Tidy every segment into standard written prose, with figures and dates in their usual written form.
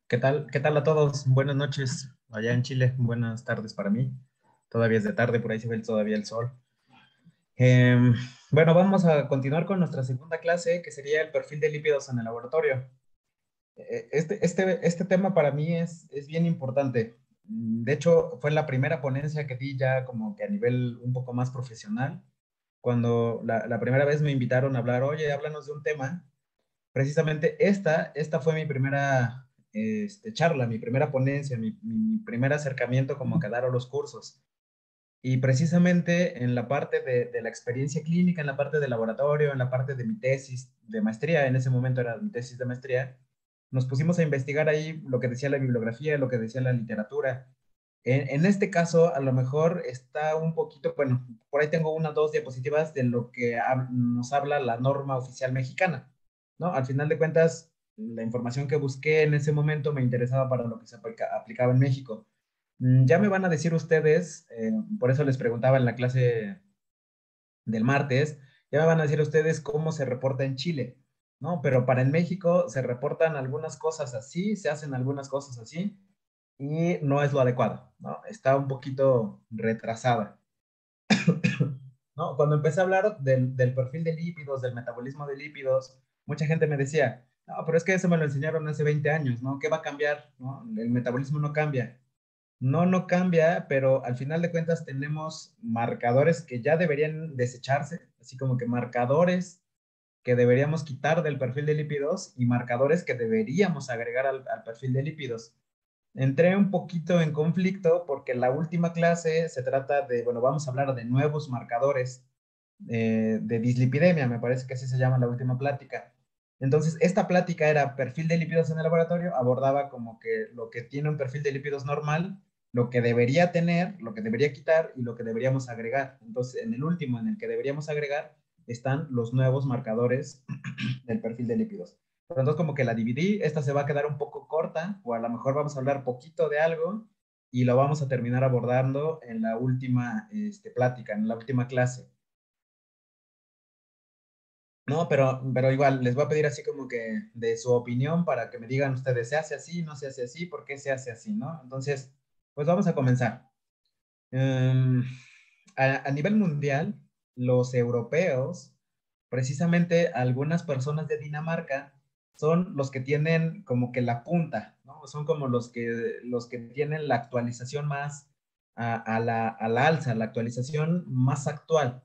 Qué tal a todos? Buenas noches allá en Chile, buenas tardes para mí. Todavía es de tarde, por ahí se ve todavía el sol. Em, bueno, vamos a continuar con nuestra segunda clase, que sería el perfil de lípidos en el laboratorio. Este tema para mí es bien importante. De hecho, fue la primera ponencia que di ya como que a nivel un poco más profesional, cuando la primera vez me invitaron a hablar, oye, háblanos de un tema. Precisamente esta fue mi primera charla, mi primera ponencia, mi primer acercamiento como que a dar los cursos. Y precisamente en la parte de la experiencia clínica, en la parte de laboratorio, en la parte de mi tesis de maestría, en ese momento era mi tesis de maestría, nos pusimos a investigar ahí lo que decía la bibliografía, lo que decía la literatura. En este caso, a lo mejor está un poquito, bueno, por ahí tengo unas dos diapositivas de lo que nos habla la norma oficial mexicana, ¿no? Al final de cuentas, la información que busqué en ese momento me interesaba para lo que se aplicaba en México. Ya me van a decir ustedes, por eso les preguntaba en la clase del martes, ya me van a decir ustedes cómo se reporta en Chile, ¿no? Pero para en México se reportan algunas cosas así, se hacen algunas cosas así, y no es lo adecuado, ¿no? Está un poquito retrasada, ¿no? Cuando empecé a hablar del perfil de lípidos, del metabolismo de lípidos, mucha gente me decía, no, pero es que eso me lo enseñaron hace 20 años, ¿no? ¿Qué va a cambiar? ¿No? El metabolismo no cambia. No, no cambia, pero al final de cuentas tenemos marcadores que ya deberían desecharse, así como que marcadores que deberíamos quitar del perfil de lípidos y marcadores que deberíamos agregar al perfil de lípidos. Entré un poquito en conflicto porque la última clase se trata de, bueno, vamos a hablar de nuevos marcadores de dislipidemia, me parece que así se llama la última plática. Entonces, esta plática era perfil de lípidos en el laboratorio, abordaba como que lo que tiene un perfil de lípidos normal, lo que debería tener, lo que debería quitar y lo que deberíamos agregar. Entonces, en el último, en el que deberíamos agregar, están los nuevos marcadores del perfil de lípidos. Pero entonces como que la dividí, esta se va a quedar un poco corta, o a lo mejor vamos a hablar poquito de algo y lo vamos a terminar abordando en la última plática, en la última clase. No, pero igual, les voy a pedir así como que de su opinión para que me digan ustedes, ¿se hace así, no se hace así, por qué se hace así, no? Entonces, pues vamos a comenzar. Um, a nivel mundial, los europeos, precisamente algunas personas de Dinamarca, son los que tienen como que la punta, ¿no? Son como los que tienen la actualización más a la alza, la actualización más actual,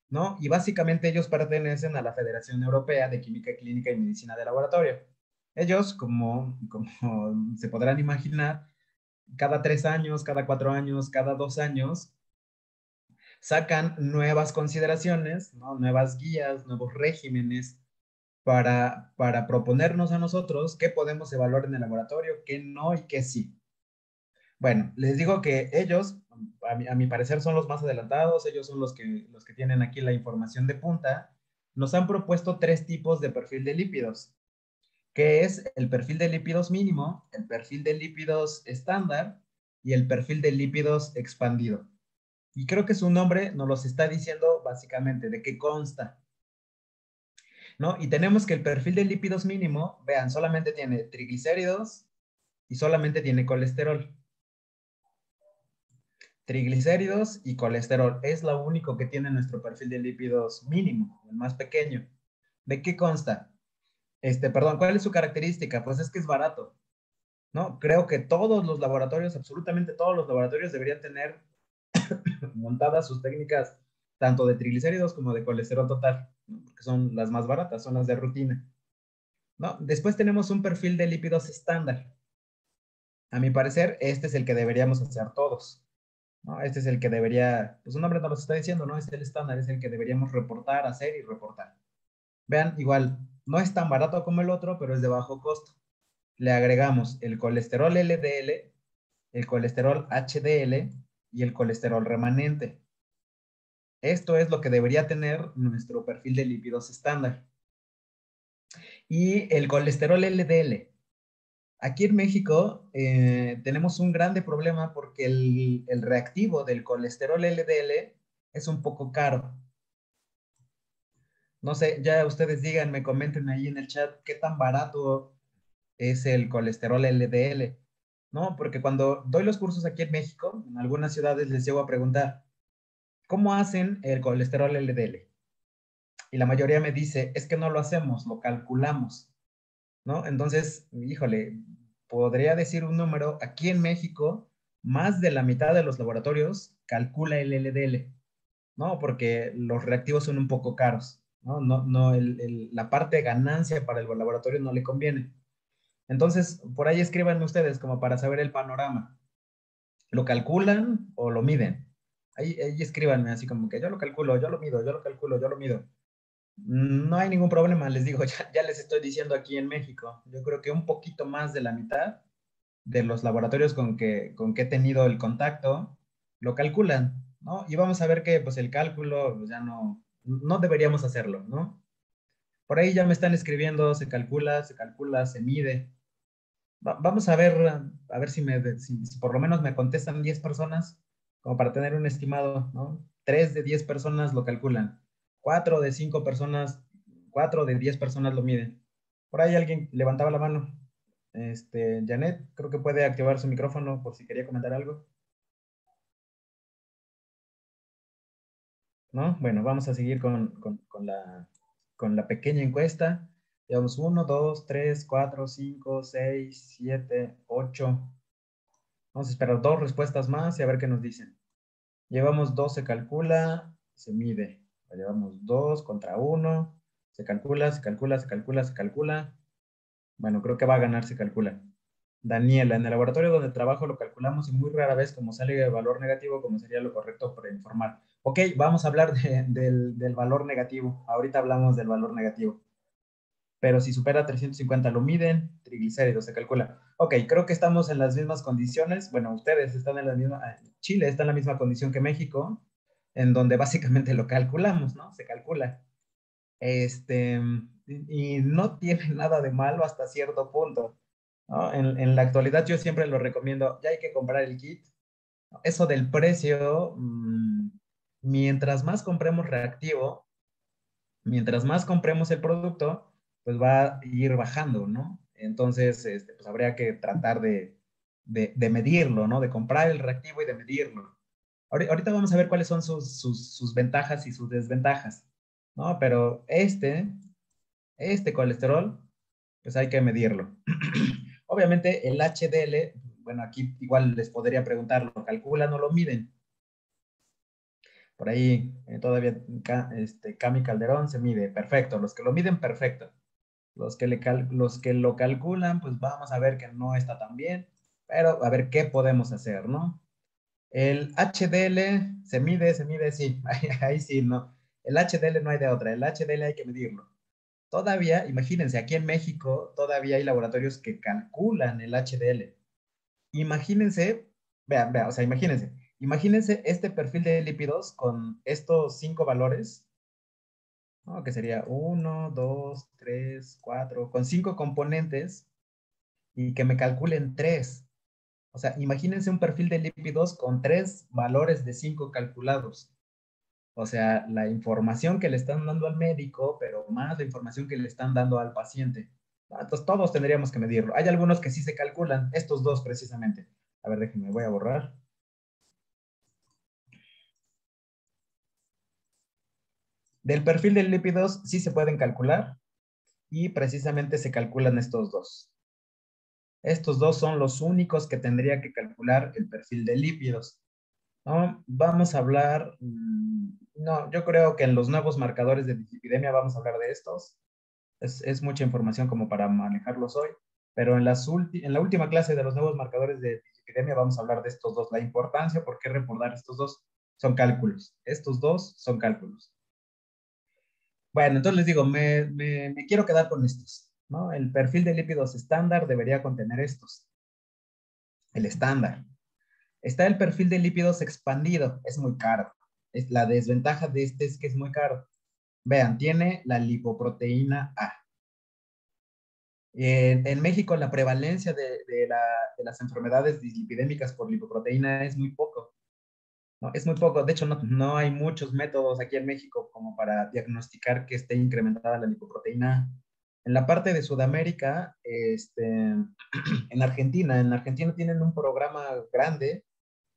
¿no? Y básicamente ellos pertenecen a la Federación Europea de Química Clínica y Medicina de Laboratorio. Ellos, como se podrán imaginar, cada 3 años, cada 4 años, cada 2 años, sacan nuevas consideraciones, ¿no? Nuevas guías, nuevos regímenes para proponernos a nosotros qué podemos evaluar en el laboratorio, qué no y qué sí. Bueno, les digo que ellos, a mi parecer, son los más adelantados, ellos son los que tienen aquí la información de punta. Nos han propuesto tres tipos de perfil de lípidos, que es el perfil de lípidos mínimo, el perfil de lípidos estándar y el perfil de lípidos expandido. Y creo que su nombre nos los está diciendo básicamente de qué consta, ¿no? Y tenemos que el perfil de lípidos mínimo, vean, solamente tiene triglicéridos y solamente tiene colesterol. Triglicéridos y colesterol es lo único que tiene nuestro perfil de lípidos mínimo, el más pequeño. ¿De qué consta? Perdón, ¿cuál es su característica? Pues es que es barato, ¿no? Creo que todos los laboratorios, absolutamente todos los laboratorios deberían tener montadas sus técnicas tanto de triglicéridos como de colesterol total, ¿no? Porque son las más baratas, son las de rutina, ¿no? Después tenemos un perfil de lípidos estándar. A mi parecer, este es el que deberíamos hacer todos, ¿no? Este es el que debería, pues un nombre nos lo está diciendo, ¿no? Es el estándar, es el que deberíamos reportar, hacer y reportar. Vean, igual, no es tan barato como el otro, pero es de bajo costo. Le agregamos el colesterol LDL, el colesterol HDL y el colesterol remanente. Esto es lo que debería tener nuestro perfil de lípidos estándar. Y el colesterol LDL. Aquí en México tenemos un grande problema porque el reactivo del colesterol LDL es un poco caro. No sé, ya ustedes díganme, comenten ahí en el chat qué tan barato es el colesterol LDL, ¿no? Porque cuando doy los cursos aquí en México, en algunas ciudades les llego a preguntar, ¿cómo hacen el colesterol LDL? Y la mayoría me dice, es que no lo hacemos, lo calculamos, ¿no? Entonces, híjole, podría decir un número, aquí en México, más de la mitad de los laboratorios calcula el LDL, ¿no? Porque los reactivos son un poco caros, ¿no? La parte de ganancia para el laboratorio no le conviene. Entonces, por ahí escríbanme ustedes como para saber el panorama. ¿Lo calculan o lo miden? Ahí escríbanme así como que yo lo calculo, yo lo mido, yo lo calculo, yo lo mido. No hay ningún problema, les digo, ya les estoy diciendo aquí en México. Yo creo que un poquito más de la mitad de los laboratorios con que he tenido el contacto lo calculan, ¿no? Y vamos a ver que pues el cálculo pues, ya no deberíamos hacerlo, ¿no? Por ahí ya me están escribiendo, se calcula, se mide. Vamos a ver si por lo menos me contestan 10 personas, como para tener un estimado, ¿no? 3 de 10 personas lo calculan, 4 de 5 personas, 4 de 10 personas lo miden. Por ahí alguien levantaba la mano. Janet, creo que puede activar su micrófono por si quería comentar algo, ¿no? Bueno, vamos a seguir con la pequeña encuesta. Llevamos 1, 2, 3, 4, 5, 6, 7, 8. Vamos a esperar 2 respuestas más y a ver qué nos dicen. Llevamos 2, se calcula, se mide. Llevamos 2 contra 1. Se calcula, se calcula, se calcula, se calcula. Bueno, creo que va a ganar, se calcula. Daniela, en el laboratorio donde trabajo lo calculamos y muy rara vez como sale el valor negativo, como sería lo correcto para informar. Ok, vamos a hablar del valor negativo. Ahorita hablamos del valor negativo. Pero si supera 350 lo miden, triglicéridos se calcula. Ok, creo que estamos en las mismas condiciones. Bueno, ustedes están en la misma, Chile está en la misma condición que México, en donde básicamente lo calculamos, ¿no? Se calcula. Y no tiene nada de malo hasta cierto punto, ¿no? En la actualidad yo siempre lo recomiendo, ya hay que comprar el kit. Eso del precio, mientras más compremos reactivo, mientras más compremos el producto, pues va a ir bajando, ¿no? Entonces, pues habría que tratar de medirlo, ¿no? De comprar el reactivo y de medirlo. Ahorita vamos a ver cuáles son sus ventajas y sus desventajas, ¿no? Pero este colesterol, pues hay que medirlo. Obviamente el HDL, bueno, aquí igual les podría preguntar, ¿lo calculan o lo miden? Por ahí todavía Cami Calderón se mide, perfecto. Los que lo miden, perfecto. Los que lo calculan, pues vamos a ver que no está tan bien, pero a ver qué podemos hacer, ¿no? El HDL se mide, sí, ahí sí, no. El HDL no hay de otra, el HDL hay que medirlo. Todavía, imagínense, aquí en México todavía hay laboratorios que calculan el HDL. Imagínense, vean, o sea, imagínense este perfil de lípidos con estos 5 valores, ¿no? Que sería 1, 2, 3, 4, con 5 componentes y que me calculen 3. O sea, imagínense un perfil de lípidos con 3 valores de 5 calculados. O sea, la información que le están dando al médico, pero más la información que le están dando al paciente. Entonces, todos tendríamos que medirlo. Hay algunos que sí se calculan, estos dos precisamente. A ver, déjenme, voy a borrar. Del perfil de lípidos sí se pueden calcular y precisamente se calculan estos dos. Estos dos son los únicos que tendría que calcular el perfil de lípidos. ¿No? Vamos a hablar, no, yo creo que en los nuevos marcadores de dislipidemia vamos a hablar de estos. Es mucha información como para manejarlos hoy, pero en la última clase de los nuevos marcadores de dislipidemia vamos a hablar de estos dos. La importancia, por qué recordar estos dos, son cálculos. Estos dos son cálculos. Bueno, entonces les digo, me quiero quedar con estos, ¿no? El perfil de lípidos estándar debería contener estos, el estándar. Está el perfil de lípidos expandido, es muy caro. La desventaja de este es que es muy caro. Vean, tiene la lipoproteína A. En México la prevalencia de las enfermedades dislipidémicas por lipoproteína es muy poco, ¿no? Es muy poco. De hecho, no hay muchos métodos aquí en México como para diagnosticar que esté incrementada la lipoproteína. En la parte de Sudamérica, en Argentina tienen un programa grande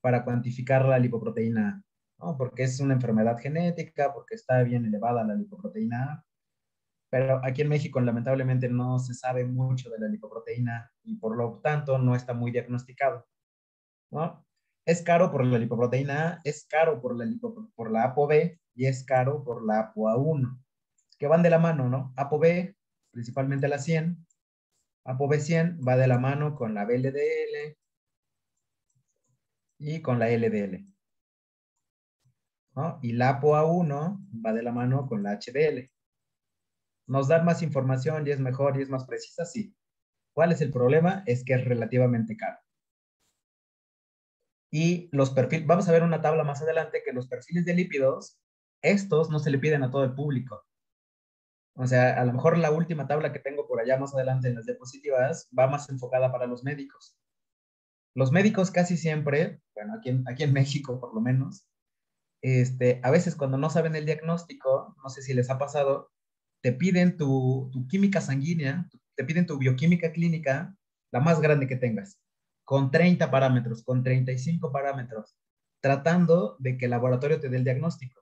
para cuantificar la lipoproteína A, ¿no? Porque es una enfermedad genética, porque está bien elevada la lipoproteína A. Pero aquí en México, lamentablemente, no se sabe mucho de la lipoproteína y por lo tanto no está muy diagnosticado, ¿no? Es caro por la lipoproteína A, es caro por la ApoB y es caro por la ApoA1, que van de la mano, ¿no? ApoB, principalmente la 100, ApoB100 va de la mano con la VLDL y con la LDL, ¿no? Y la ApoA1 va de la mano con la HDL. ¿Nos da más información y es mejor y es más precisa? Sí. ¿Cuál es el problema? Es que es relativamente caro. Y los perfiles, vamos a ver una tabla más adelante que los perfiles de lípidos, estos no se le piden a todo el público. O sea, a lo mejor la última tabla que tengo por allá más adelante en las diapositivas va más enfocada para los médicos. Los médicos casi siempre, bueno, aquí en México por lo menos, a veces cuando no saben el diagnóstico, no sé si les ha pasado, te piden tu química sanguínea, te piden tu bioquímica clínica, la más grande que tengas, con 30 parámetros, con 35 parámetros, tratando de que el laboratorio te dé el diagnóstico.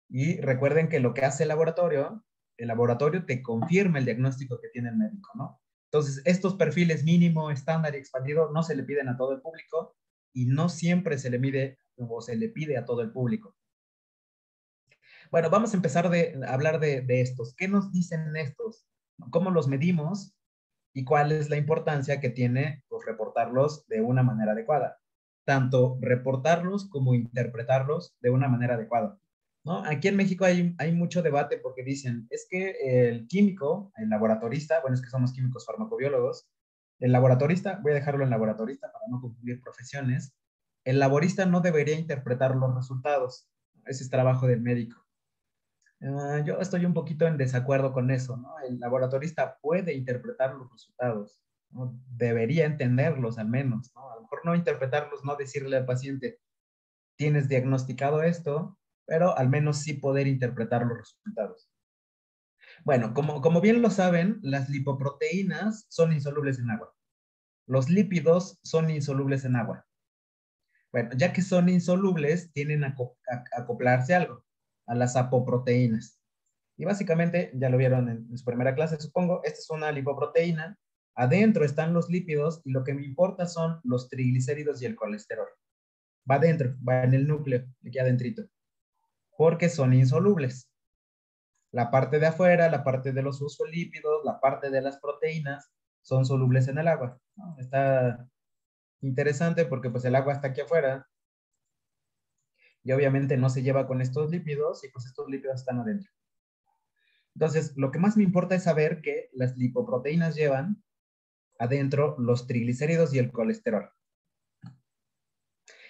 Y recuerden que lo que hace el laboratorio te confirma el diagnóstico que tiene el médico, ¿no? Entonces, estos perfiles mínimo, estándar y expandido no se le piden a todo el público y no siempre se le mide o se le pide a todo el público. Bueno, vamos a empezar a hablar de estos. ¿Qué nos dicen estos? ¿Cómo los medimos? ¿Y cuál es la importancia que tiene pues, reportarlos de una manera adecuada? Tanto reportarlos como interpretarlos de una manera adecuada, ¿no? Aquí en México hay mucho debate porque dicen, es que el químico, el laboratorista, bueno, es que somos químicos farmacobiólogos, el laboratorista, voy a dejarlo en laboratorista para no confundir profesiones, el laborista no debería interpretar los resultados, ese es trabajo del médico. Yo estoy un poquito en desacuerdo con eso, ¿no? El laboratorista puede interpretar los resultados, ¿no? Debería entenderlos al menos, ¿no? A lo mejor no interpretarlos, no decirle al paciente, tienes diagnosticado esto, pero al menos sí poder interpretar los resultados. Bueno, como bien lo saben, las lipoproteínas son insolubles en agua. Los lípidos son insolubles en agua. Bueno, ya que son insolubles, tienen a acoplarse a algo, a las apoproteínas. Y básicamente, ya lo vieron en su primera clase, supongo, esta es una lipoproteína. Adentro están los lípidos y lo que me importa son los triglicéridos y el colesterol. Va adentro, va en el núcleo, aquí adentrito, porque son insolubles. La parte de afuera, la parte de los fosfolípidos, la parte de las proteínas, son solubles en el agua, ¿no? Está interesante porque pues el agua está aquí afuera y obviamente no se lleva con estos lípidos y pues estos lípidos están adentro. Entonces, lo que más me importa es saber que las lipoproteínas llevan adentro los triglicéridos y el colesterol.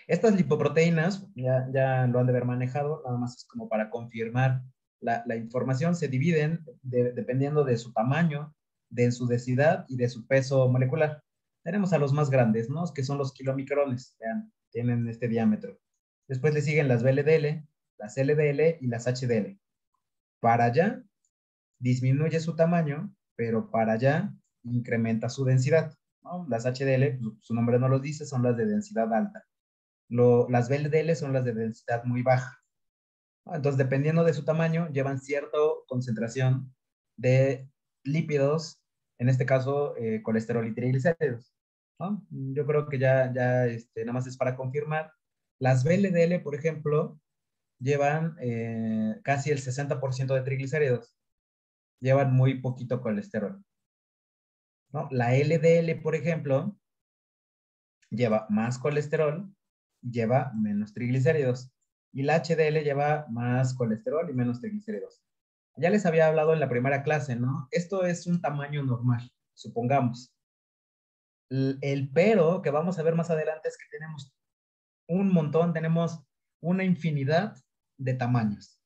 Estas lipoproteínas, ya lo han de haber manejado, nada más es como para confirmar la información, se dividen dependiendo de su tamaño, de su densidad y de su peso molecular. Tenemos a los más grandes, ¿no? Que son los kilomicrones, vean, tienen este diámetro. Después le siguen las VLDL, las LDL y las HDL. Para allá disminuye su tamaño, pero para allá incrementa su densidad, ¿no? Las HDL, pues, su nombre no lo dice, son las de densidad alta. Las VLDL son las de densidad muy baja. ¿No? Entonces, dependiendo de su tamaño, llevan cierta concentración de lípidos, en este caso, colesterol y triglicéridos, ¿no? Yo creo que nada más es para confirmar. Las VLDL, por ejemplo, llevan casi el 60% de triglicéridos, llevan muy poquito colesterol, ¿no? La LDL, por ejemplo, lleva más colesterol, lleva menos triglicéridos. Y la HDL lleva más colesterol y menos triglicéridos. Ya les había hablado en la primera clase, ¿no? Esto es un tamaño normal, supongamos. El pero que vamos a ver más adelante es que tenemos un montón, tenemos una infinidad de tamaños.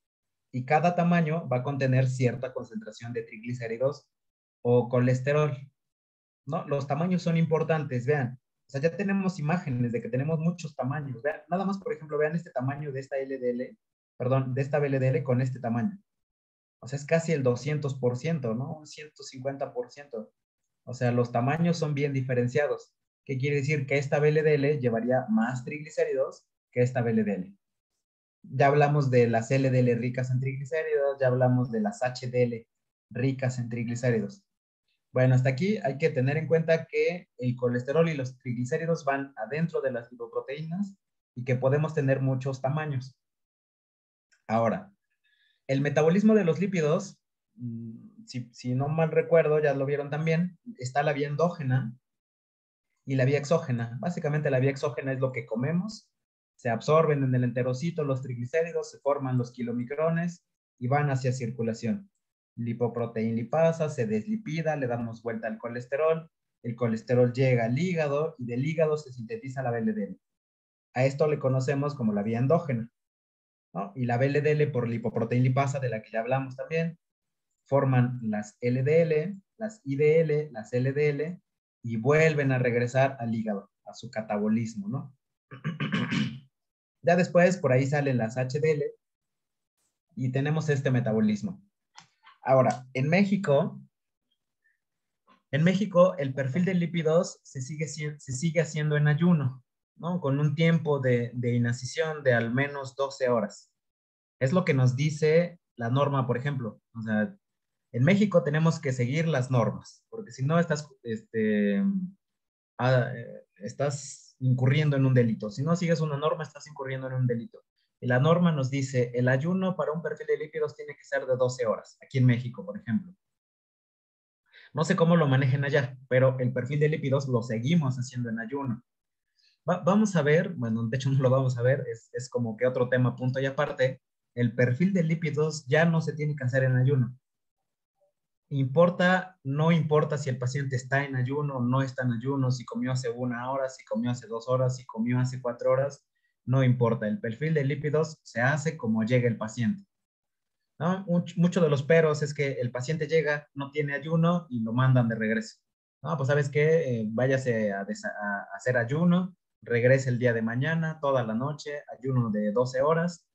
Y cada tamaño va a contener cierta concentración de triglicéridos o colesterol, ¿no? Los tamaños son importantes, vean. O sea, ya tenemos imágenes de que tenemos muchos tamaños. Vean, nada más, por ejemplo, vean este tamaño de esta LDL, perdón, de esta VLDL con este tamaño. O sea, es casi el 200%, ¿no? Un 150%. O sea, los tamaños son bien diferenciados. ¿Qué quiere decir? Que esta VLDL llevaría más triglicéridos que esta VLDL. Ya hablamos de las LDL ricas en triglicéridos, ya hablamos de las HDL ricas en triglicéridos. Bueno, hasta aquí hay que tener en cuenta que el colesterol y los triglicéridos van adentro de las lipoproteínas y que podemos tener muchos tamaños. Ahora, el metabolismo de los lípidos, si no mal recuerdo, ya lo vieron también, está la vía endógena y la vía exógena. Básicamente la vía exógena es lo que comemos, se absorben en el enterocito los triglicéridos, se forman los kilomicrones y van hacia circulación. Lipoproteína lipasa, se deslipida, le damos vuelta al colesterol, el colesterol llega al hígado y del hígado se sintetiza la VLDL. A esto le conocemos como la vía endógena, ¿no? Y la VLDL por lipoproteína lipasa, de la que ya hablamos también, forman las LDL, las IDL, las LDL y vuelven a regresar al hígado, a su catabolismo, ¿no? Ya después por ahí salen las HDL y tenemos este metabolismo. Ahora, en México el perfil de lípidos se sigue haciendo en ayuno, ¿no? Con un tiempo de inacción de al menos 12 horas. Es lo que nos dice la norma, por ejemplo. O sea, en México tenemos que seguir las normas, porque si no estás incurriendo en un delito. Si no sigues una norma, estás incurriendo en un delito. Y la norma nos dice, el ayuno para un perfil de lípidos tiene que ser de 12 horas, aquí en México, por ejemplo. No sé cómo lo manejen allá, pero el perfil de lípidos lo seguimos haciendo en ayuno. Vamos a ver, bueno, de hecho no lo vamos a ver, es como que otro tema punto y aparte, el perfil de lípidos ya no se tiene que hacer en ayuno. No importa si el paciente está en ayuno o no está en ayuno, si comió hace 1 hora, si comió hace 2 horas, si comió hace 4 horas, no importa. El perfil de lípidos se hace como llega el paciente, ¿no? Mucho de los peros es que el paciente llega, no tiene ayuno y lo mandan de regreso. No, pues sabes qué, váyase a hacer ayuno, regrese el día de mañana, toda la noche, ayuno de 12 horas,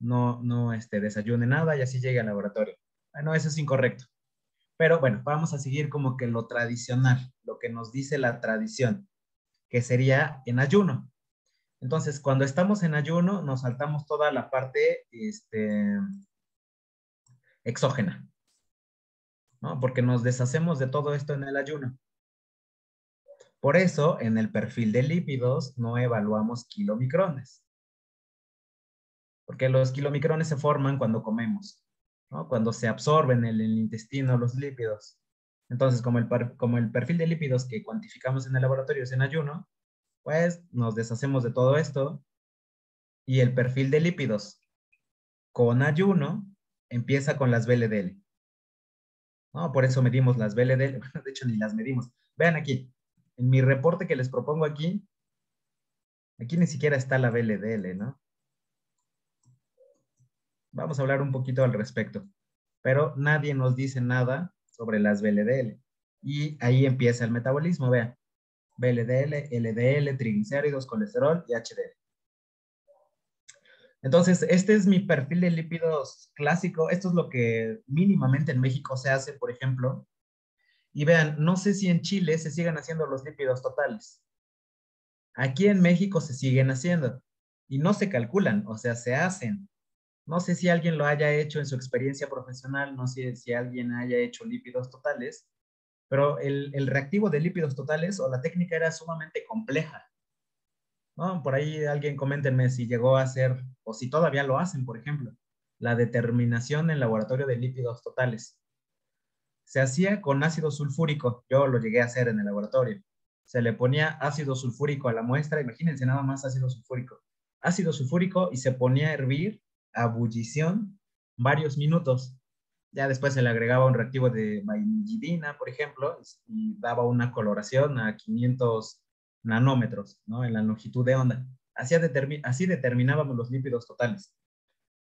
no desayune nada y así llegue al laboratorio. Bueno, eso es incorrecto. Pero bueno, vamos a seguir como que lo tradicional, lo que nos dice la tradición, que sería en ayuno. Entonces, cuando estamos en ayuno, nos saltamos toda la parte exógena, ¿no? Porque nos deshacemos de todo esto en el ayuno. Por eso, en el perfil de lípidos no evaluamos kilomicrones, porque los kilomicrones se forman cuando comemos, ¿no? Cuando se absorben en el intestino los lípidos. Entonces, como el perfil de lípidos que cuantificamos en el laboratorio es en ayuno, pues nos deshacemos de todo esto y el perfil de lípidos con ayuno empieza con las VLDL, ¿no? Por eso medimos las VLDL, bueno, de hecho ni las medimos. Vean aquí, en mi reporte que les propongo aquí ni siquiera está la VLDL, ¿no? Vamos a hablar un poquito al respecto, pero nadie nos dice nada sobre las VLDL. Y ahí empieza el metabolismo, vean, VLDL, LDL, triglicéridos, colesterol y HDL. Entonces, este es mi perfil de lípidos clásico. Esto es lo que mínimamente en México se hace, por ejemplo. Y vean, no sé si en Chile se siguen haciendo los lípidos totales. Aquí en México se siguen haciendo y no se calculan, o sea, se hacen. No sé si alguien lo haya hecho en su experiencia profesional, no sé si alguien haya hecho lípidos totales, pero el reactivo de lípidos totales o la técnica era sumamente compleja. ¿No? Por ahí alguien coméntenme si llegó a hacer, o si todavía lo hacen, por ejemplo, la determinación en laboratorio de lípidos totales. Se hacía con ácido sulfúrico, yo lo llegué a hacer en el laboratorio. Se le ponía ácido sulfúrico a la muestra, imagínense nada más ácido sulfúrico. Ácido sulfúrico y se ponía a hervir a ebullición varios minutos. Ya después se le agregaba un reactivo de vainillidina, por ejemplo, y daba una coloración a 500 nanómetros, ¿no? En la longitud de onda. Así determinábamos los lípidos totales.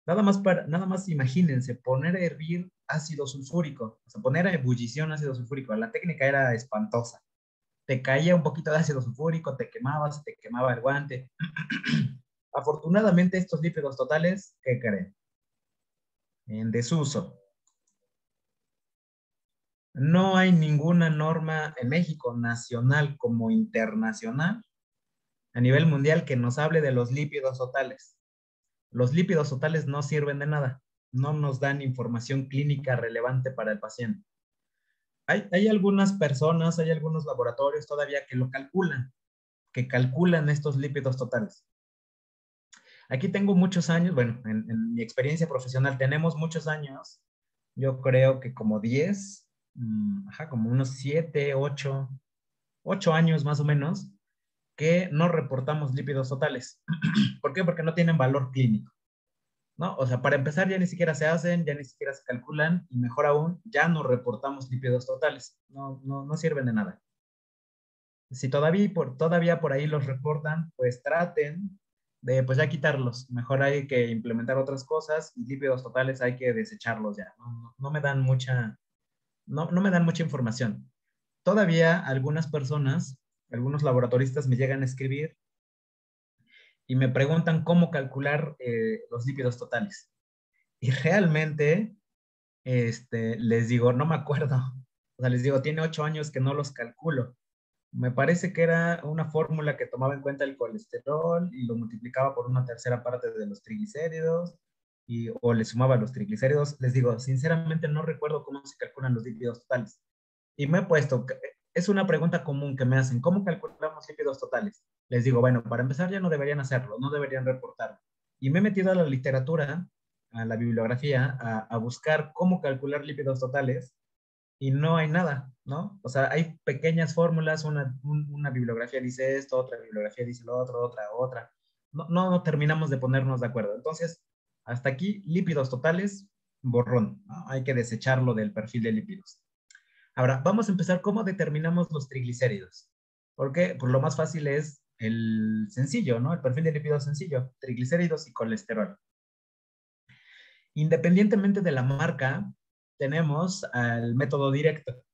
Nada más imagínense, poner a hervir ácido sulfúrico, o sea, poner a ebullición ácido sulfúrico. La técnica era espantosa. Te caía un poquito de ácido sulfúrico, te quemabas, te quemaba el guante. Afortunadamente, estos lípidos totales, ¿qué creen? En desuso. No hay ninguna norma en México, nacional como internacional, a nivel mundial, que nos hable de los lípidos totales. Los lípidos totales no sirven de nada, no nos dan información clínica relevante para el paciente. Hay algunas personas, hay algunos laboratorios todavía que lo calculan, que calculan estos lípidos totales. Aquí tengo muchos años, bueno, en mi experiencia profesional tenemos muchos años, yo creo que como 10, como unos 7, 8 años más o menos, que no reportamos lípidos totales. ¿Por qué? Porque no tienen valor clínico, ¿no? O sea, para empezar ya ni siquiera se hacen, ya ni siquiera se calculan y mejor aún, ya no reportamos lípidos totales. No sirven de nada. Si todavía por ahí los reportan, pues traten de pues ya quitarlos. Mejor hay que implementar otras cosas y lípidos totales hay que desecharlos ya. No me dan no me dan mucha información. Todavía algunas personas, algunos laboratoristas me llegan a escribir y me preguntan cómo calcular los lípidos totales. Y realmente les digo, no me acuerdo. O sea, les digo, tiene 8 años que no los calculo. Me parece que era una fórmula que tomaba en cuenta el colesterol y lo multiplicaba por una tercera parte de los triglicéridos o le sumaba los triglicéridos. Les digo, sinceramente no recuerdo cómo se calculan los lípidos totales. Y me he puesto, es una pregunta común que me hacen, ¿cómo calculamos lípidos totales? Les digo, bueno, para empezar ya no deberían hacerlo, no deberían reportarlo. Y me he metido a la literatura, a la bibliografía, a buscar cómo calcular lípidos totales y no hay nada, ¿no? O sea, hay pequeñas fórmulas, una bibliografía dice esto, otra bibliografía dice lo otro, otra. No terminamos de ponernos de acuerdo. Entonces, hasta aquí, lípidos totales, borrón, ¿no? Hay que desecharlo del perfil de lípidos. Ahora, vamos a empezar cómo determinamos los triglicéridos. Porque pues lo más fácil es el sencillo, ¿no? El perfil de lípidos sencillo, triglicéridos y colesterol. Independientemente de la marca, tenemos al método directo,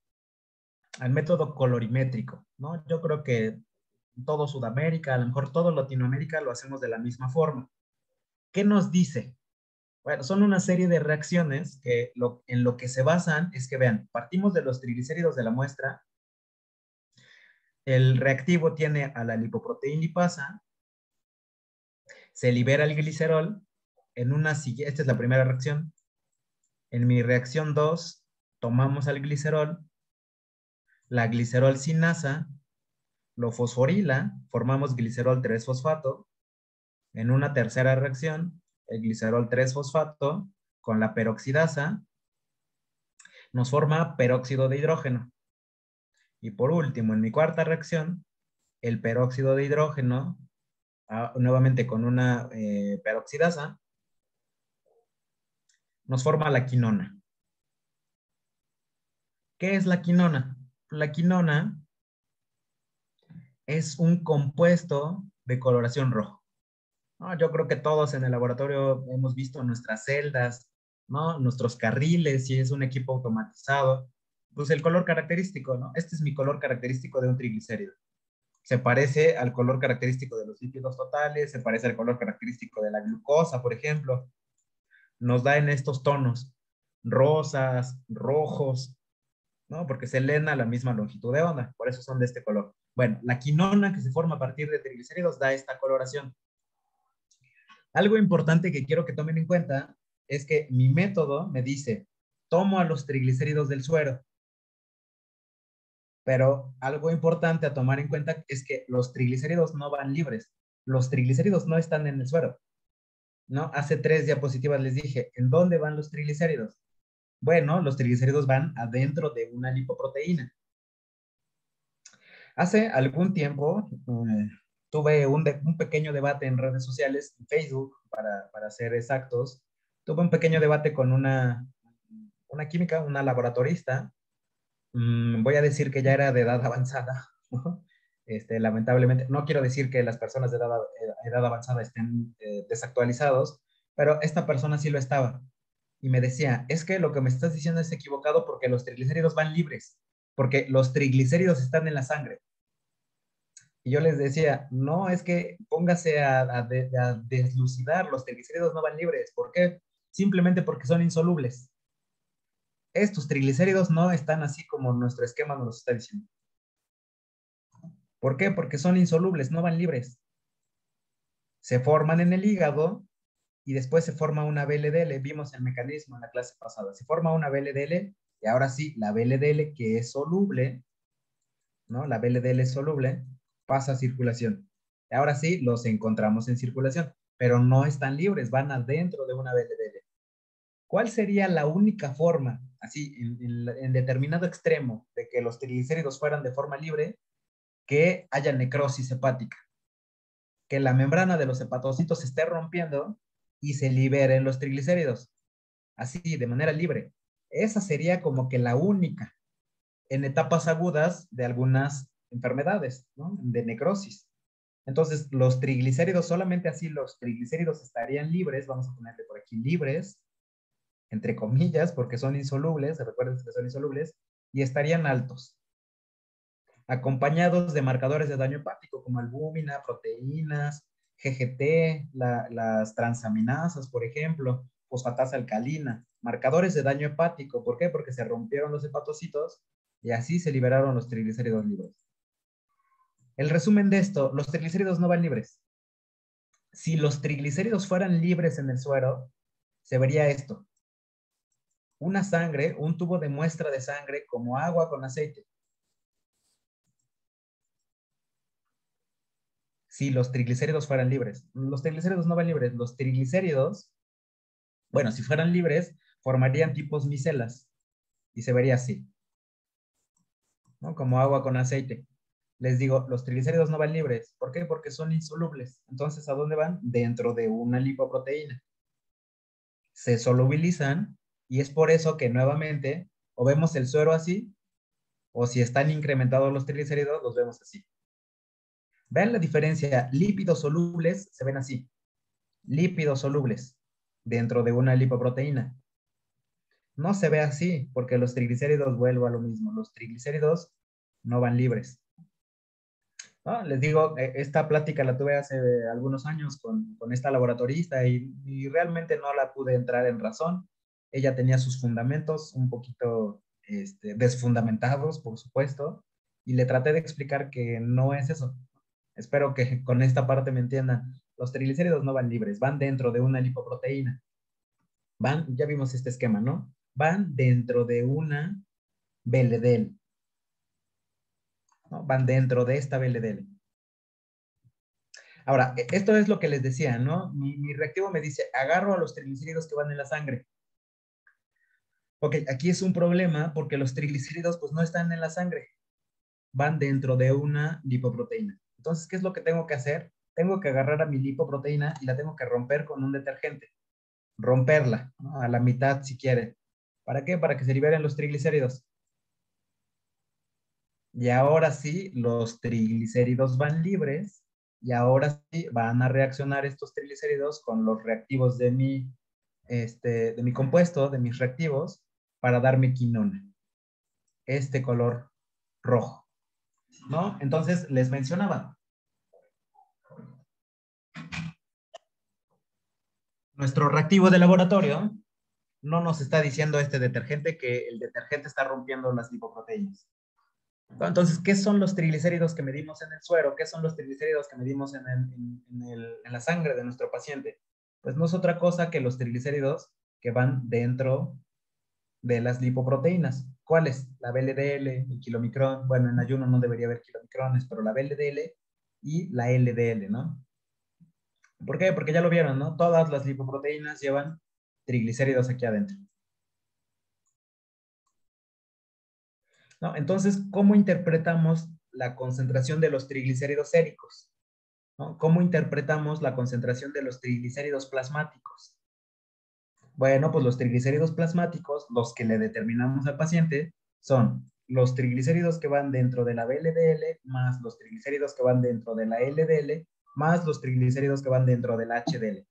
al método colorimétrico, ¿no? Yo creo que todo Sudamérica, a lo mejor todo Latinoamérica lo hacemos de la misma forma. ¿Qué nos dice? Bueno, son una serie de reacciones que en lo que se basan es que vean, partimos de los triglicéridos de la muestra, el reactivo tiene a la lipoproteína lipasa, se libera el glicerol, esta es la primera reacción, en mi reacción 2 tomamos al glicerol, la glicerol sinasa lo fosforila, formamos glicerol 3-fosfato. En una tercera reacción, el glicerol 3-fosfato con la peroxidasa nos forma peróxido de hidrógeno. Y por último, en mi cuarta reacción, el peróxido de hidrógeno, nuevamente con una peroxidasa, nos forma la quinona. ¿Qué es la quinona? La quinona es un compuesto de coloración rojo. ¿No? Yo creo que todos en el laboratorio hemos visto nuestras celdas, ¿no? Nuestros carriles, si es un equipo automatizado, pues el color característico, ¿no? Este es mi color característico de un triglicérido. Se parece al color característico de los lípidos totales, se parece al color característico de la glucosa, por ejemplo. Nos da en estos tonos, rosas, rojos, ¿no? Porque se leen a la misma longitud de onda, por eso son de este color. Bueno, la quinona que se forma a partir de triglicéridos da esta coloración. Algo importante que quiero que tomen en cuenta es que mi método me dice, tomo a los triglicéridos del suero, pero algo importante a tomar en cuenta es que los triglicéridos no van libres, los triglicéridos no están en el suero, ¿no? Hace 3 diapositivas les dije, ¿en dónde van los triglicéridos? Bueno, los triglicéridos van adentro de una lipoproteína. Hace algún tiempo tuve un pequeño debate en redes sociales, en Facebook, para ser exactos. Tuve un pequeño debate con una química, una laboratorista. Voy a decir que ya era de edad avanzada. ¿No? Lamentablemente, no quiero decir que las personas de edad avanzada estén desactualizados, pero esta persona sí lo estaba. Y me decía, es que lo que me estás diciendo es equivocado porque los triglicéridos van libres, porque los triglicéridos están en la sangre. Y yo les decía, no, es que póngase a deslucidar, los triglicéridos no van libres. ¿Por qué? Simplemente porque son insolubles. Estos triglicéridos no están así como nuestro esquema nos los está diciendo. ¿Por qué? Porque son insolubles, no van libres. Se forman en el hígado y después se forma una VLDL. Vimos el mecanismo en la clase pasada. Se forma una VLDL y ahora sí, la VLDL que es soluble, ¿no? La VLDL es soluble, pasa a circulación. Y ahora sí, los encontramos en circulación, pero no están libres, van adentro de una VLDL. ¿Cuál sería la única forma, así, en determinado extremo, de que los triglicéridos fueran de forma libre? Que haya necrosis hepática, que la membrana de los hepatocitos se esté rompiendo y se liberen los triglicéridos, así, de manera libre. Esa sería como que la única en etapas agudas de algunas enfermedades, ¿no? De necrosis. Entonces, los triglicéridos, solamente así los triglicéridos estarían libres, vamos a ponerle por aquí libres, entre comillas, porque son insolubles, recuerden que son insolubles, y estarían altos, acompañados de marcadores de daño hepático como albúmina, proteínas, GGT, las transaminasas, por ejemplo, fosfatasa alcalina, marcadores de daño hepático. ¿Por qué? Porque se rompieron los hepatocitos y así se liberaron los triglicéridos libres. El resumen de esto, los triglicéridos no van libres. Si los triglicéridos fueran libres en el suero, se vería esto. Una sangre, un tubo de muestra de sangre como agua con aceite. Si los triglicéridos fueran libres. Los triglicéridos no van libres. Los triglicéridos, bueno, si fueran libres, formarían tipos micelas y se vería así, ¿no? Como agua con aceite. Les digo, los triglicéridos no van libres. ¿Por qué? Porque son insolubles. Entonces, ¿a dónde van? Dentro de una lipoproteína. Se solubilizan y es por eso que nuevamente o vemos el suero así o si están incrementados los triglicéridos, los vemos así. Vean la diferencia. Lípidos solubles se ven así. Lípidos solubles dentro de una lipoproteína. No se ve así, porque los triglicéridos, vuelvo a lo mismo, los triglicéridos no van libres. ¿No? Les digo, esta plática la tuve hace algunos años con esta laboratorista y realmente no la pude entrar en razón. Ella tenía sus fundamentos un poquito desfundamentados, por supuesto, y le traté de explicar que no es eso. Espero que con esta parte me entiendan. Los triglicéridos no van libres, van dentro de una lipoproteína. Van, ya vimos este esquema, ¿no? Van dentro de una VLDL, ¿no? Van dentro de esta VLDL. Ahora, esto es lo que les decía, ¿no? Mi reactivo me dice, agarro a los triglicéridos que van en la sangre. Ok, aquí es un problema porque los triglicéridos pues no están en la sangre, van dentro de una lipoproteína. Entonces, ¿qué es lo que tengo que hacer? Tengo que agarrar a mi lipoproteína y la tengo que romper con un detergente. Romperla, ¿no? A la mitad si quiere. ¿Para qué? Para que se liberen los triglicéridos. Y ahora sí, los triglicéridos van libres y ahora sí van a reaccionar estos triglicéridos con los reactivos de mi compuesto, de mis reactivos, para darme quinona. Este color rojo, ¿no? Entonces, les mencionaba, nuestro reactivo de laboratorio no nos está diciendo este detergente que el detergente está rompiendo las lipoproteínas. Entonces, ¿qué son los triglicéridos que medimos en el suero? ¿Qué son los triglicéridos que medimos en la sangre de nuestro paciente? Pues no es otra cosa que los triglicéridos que van dentro de las lipoproteínas. ¿Cuáles? La VLDL, el kilomicrón. Bueno, en ayuno no debería haber kilomicrones, pero la VLDL y la LDL, ¿no? ¿Por qué? Porque ya lo vieron, ¿no? Todas las lipoproteínas llevan triglicéridos aquí adentro. ¿No? Entonces, ¿cómo interpretamos la concentración de los triglicéridos séricos? ¿No? ¿Cómo interpretamos la concentración de los triglicéridos plasmáticos? Bueno, pues los triglicéridos plasmáticos, los que le determinamos al paciente, son los triglicéridos que van dentro de la VLDL, más los triglicéridos que van dentro de la LDL, más los triglicéridos que van dentro de la HDL.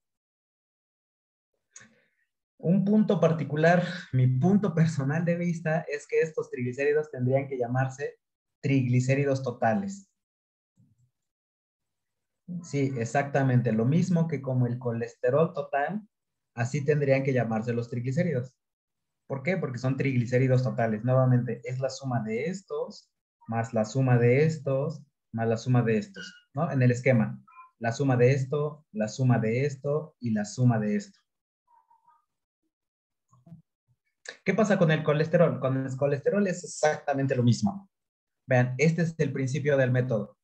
Un punto particular, mi punto personal de vista, es que estos triglicéridos tendrían que llamarse triglicéridos totales. Sí, exactamente, lo mismo que como el colesterol total, así tendrían que llamarse los triglicéridos. ¿Por qué? Porque son triglicéridos totales. Nuevamente, es la suma de estos, más la suma de estos, más la suma de estos, ¿no? En el esquema, la suma de esto, la suma de esto y la suma de esto. ¿Qué pasa con el colesterol? Con el colesterol es exactamente lo mismo. Vean, este es el principio del método.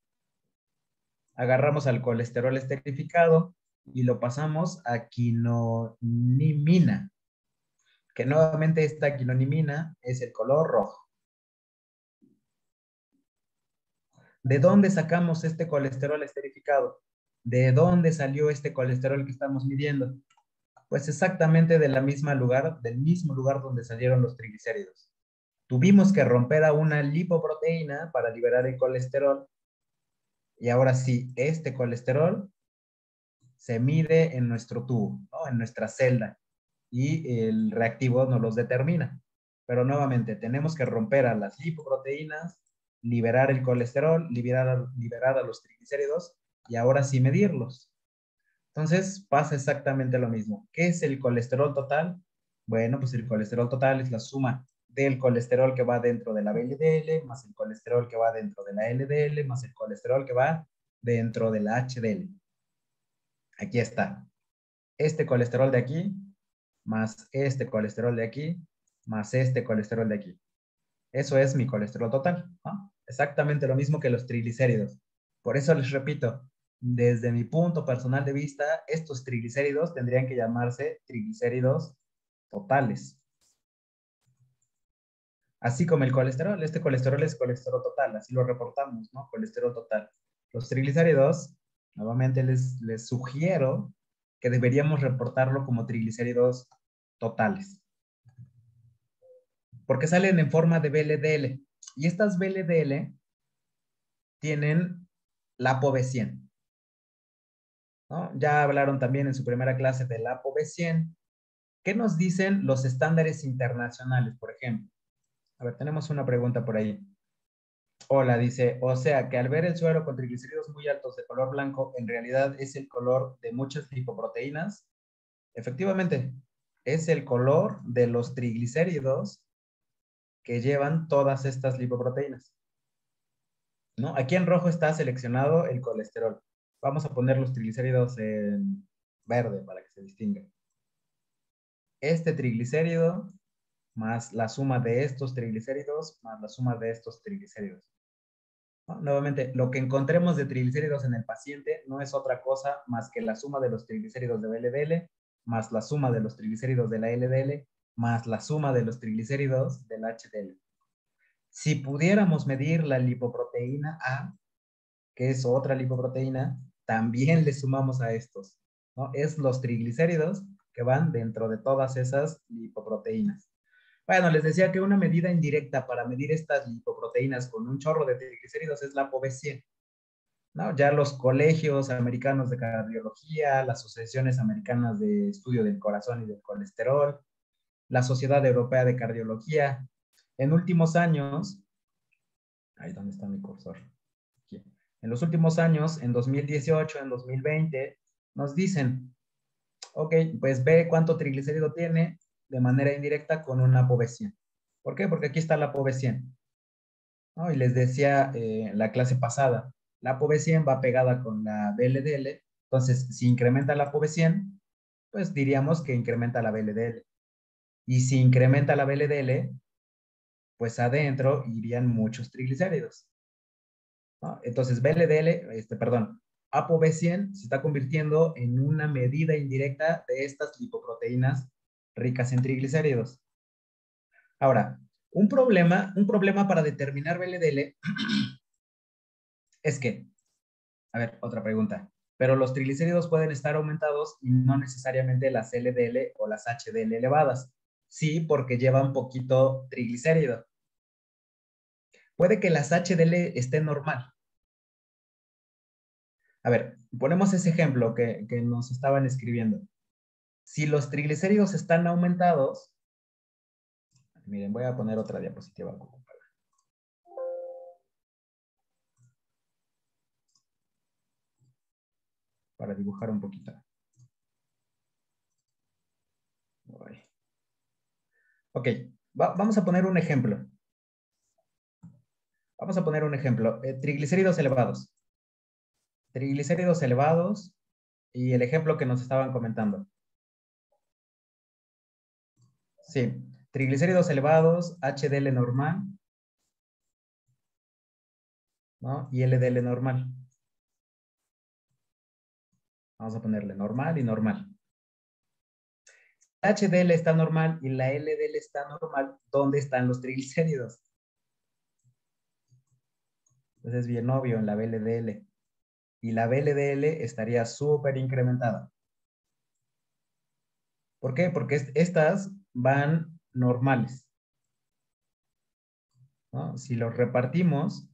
Agarramos al colesterol esterificado y lo pasamos a quinonimina, que nuevamente esta quinonimina es el color rojo. ¿De dónde sacamos este colesterol esterificado? ¿De dónde salió este colesterol que estamos midiendo? Pues exactamente del mismo lugar donde salieron los triglicéridos. Tuvimos que romper a una lipoproteína para liberar el colesterol. Y ahora sí, este colesterol se mide en nuestro tubo, ¿no? En nuestra celda. Y el reactivo nos los determina. Pero nuevamente, tenemos que romper a las lipoproteínas, liberar el colesterol, liberar a los triglicéridos y ahora sí medirlos. Entonces pasa exactamente lo mismo. ¿Qué es el colesterol total? Bueno, pues el colesterol total es la suma del colesterol que va dentro de la VLDL, más el colesterol que va dentro de la LDL, más el colesterol que va dentro de la HDL. Aquí está. Este colesterol de aquí, más este colesterol de aquí, más este colesterol de aquí. Eso es mi colesterol total, ¿no? Exactamente lo mismo que los triglicéridos. Por eso les repito, desde mi punto personal de vista, estos triglicéridos tendrían que llamarse triglicéridos totales. Así como el colesterol, este colesterol es colesterol total, así lo reportamos, ¿no? Colesterol total. Los triglicéridos, nuevamente les sugiero que deberíamos reportarlo como triglicéridos totales, porque salen en forma de VLDL. Y estas VLDL tienen la ApoB100, ¿no? Ya hablaron también en su primera clase del ApoB100. ¿Qué nos dicen los estándares internacionales, por ejemplo? A ver, tenemos una pregunta por ahí. Hola, dice, o sea que al ver el suero con triglicéridos muy altos de color blanco, en realidad es el color de muchas lipoproteínas. Efectivamente, es el color de los triglicéridos que llevan todas estas lipoproteínas, ¿no? Aquí en rojo está seleccionado el colesterol. Vamos a poner los triglicéridos en verde para que se distinga. Este triglicérido más la suma de estos triglicéridos más la suma de estos triglicéridos, ¿no? Nuevamente, lo que encontremos de triglicéridos en el paciente no es otra cosa más que la suma de los triglicéridos de LDL más la suma de los triglicéridos de la LDL más la suma de los triglicéridos del HDL. Si pudiéramos medir la lipoproteína A, que es otra lipoproteína, también le sumamos a estos, ¿no? Es los triglicéridos que van dentro de todas esas lipoproteínas. Bueno, les decía que una medida indirecta para medir estas lipoproteínas con un chorro de triglicéridos es la ApoB100, ¿no? Ya los colegios americanos de cardiología, las asociaciones americanas de estudio del corazón y del colesterol, la Sociedad Europea de Cardiología, en últimos años, ahí donde está mi cursor, aquí. En los últimos años, en 2018, en 2020, nos dicen, ok, pues ve cuánto triglicérido tiene de manera indirecta con una ApoB100. ¿Por qué? Porque aquí está la ApoB100, ¿no? Y les decía la clase pasada, la ApoB100 va pegada con la VLDL, entonces si incrementa la ApoB100, pues diríamos que incrementa la VLDL. Y si incrementa la VLDL, pues adentro irían muchos triglicéridos, ¿no? Entonces VLDL, perdón, ApoB100 se está convirtiendo en una medida indirecta de estas lipoproteínas ricas en triglicéridos. Ahora, un problema para determinar VLDL es que, a ver, otra pregunta, pero los triglicéridos pueden estar aumentados y no necesariamente las LDL o las HDL elevadas. Sí, porque llevan poquito triglicérido. Puede que las HDL estén normal. A ver, ponemos ese ejemplo que nos estaban escribiendo. Si los triglicéridos están aumentados, miren, voy a poner otra diapositiva para dibujar un poquito. Ok, vamos a poner un ejemplo. Vamos a poner un ejemplo. Triglicéridos elevados. Triglicéridos elevados y el ejemplo que nos estaban comentando. Sí, triglicéridos elevados, HDL normal, ¿no? Y LDL normal. Vamos a ponerle normal y normal. La HDL está normal y la LDL está normal. ¿Dónde están los triglicéridos? Pues es bien obvio, en la VLDL. Y la VLDL estaría súper incrementada. ¿Por qué? Porque estas van normales, ¿no? Si los repartimos,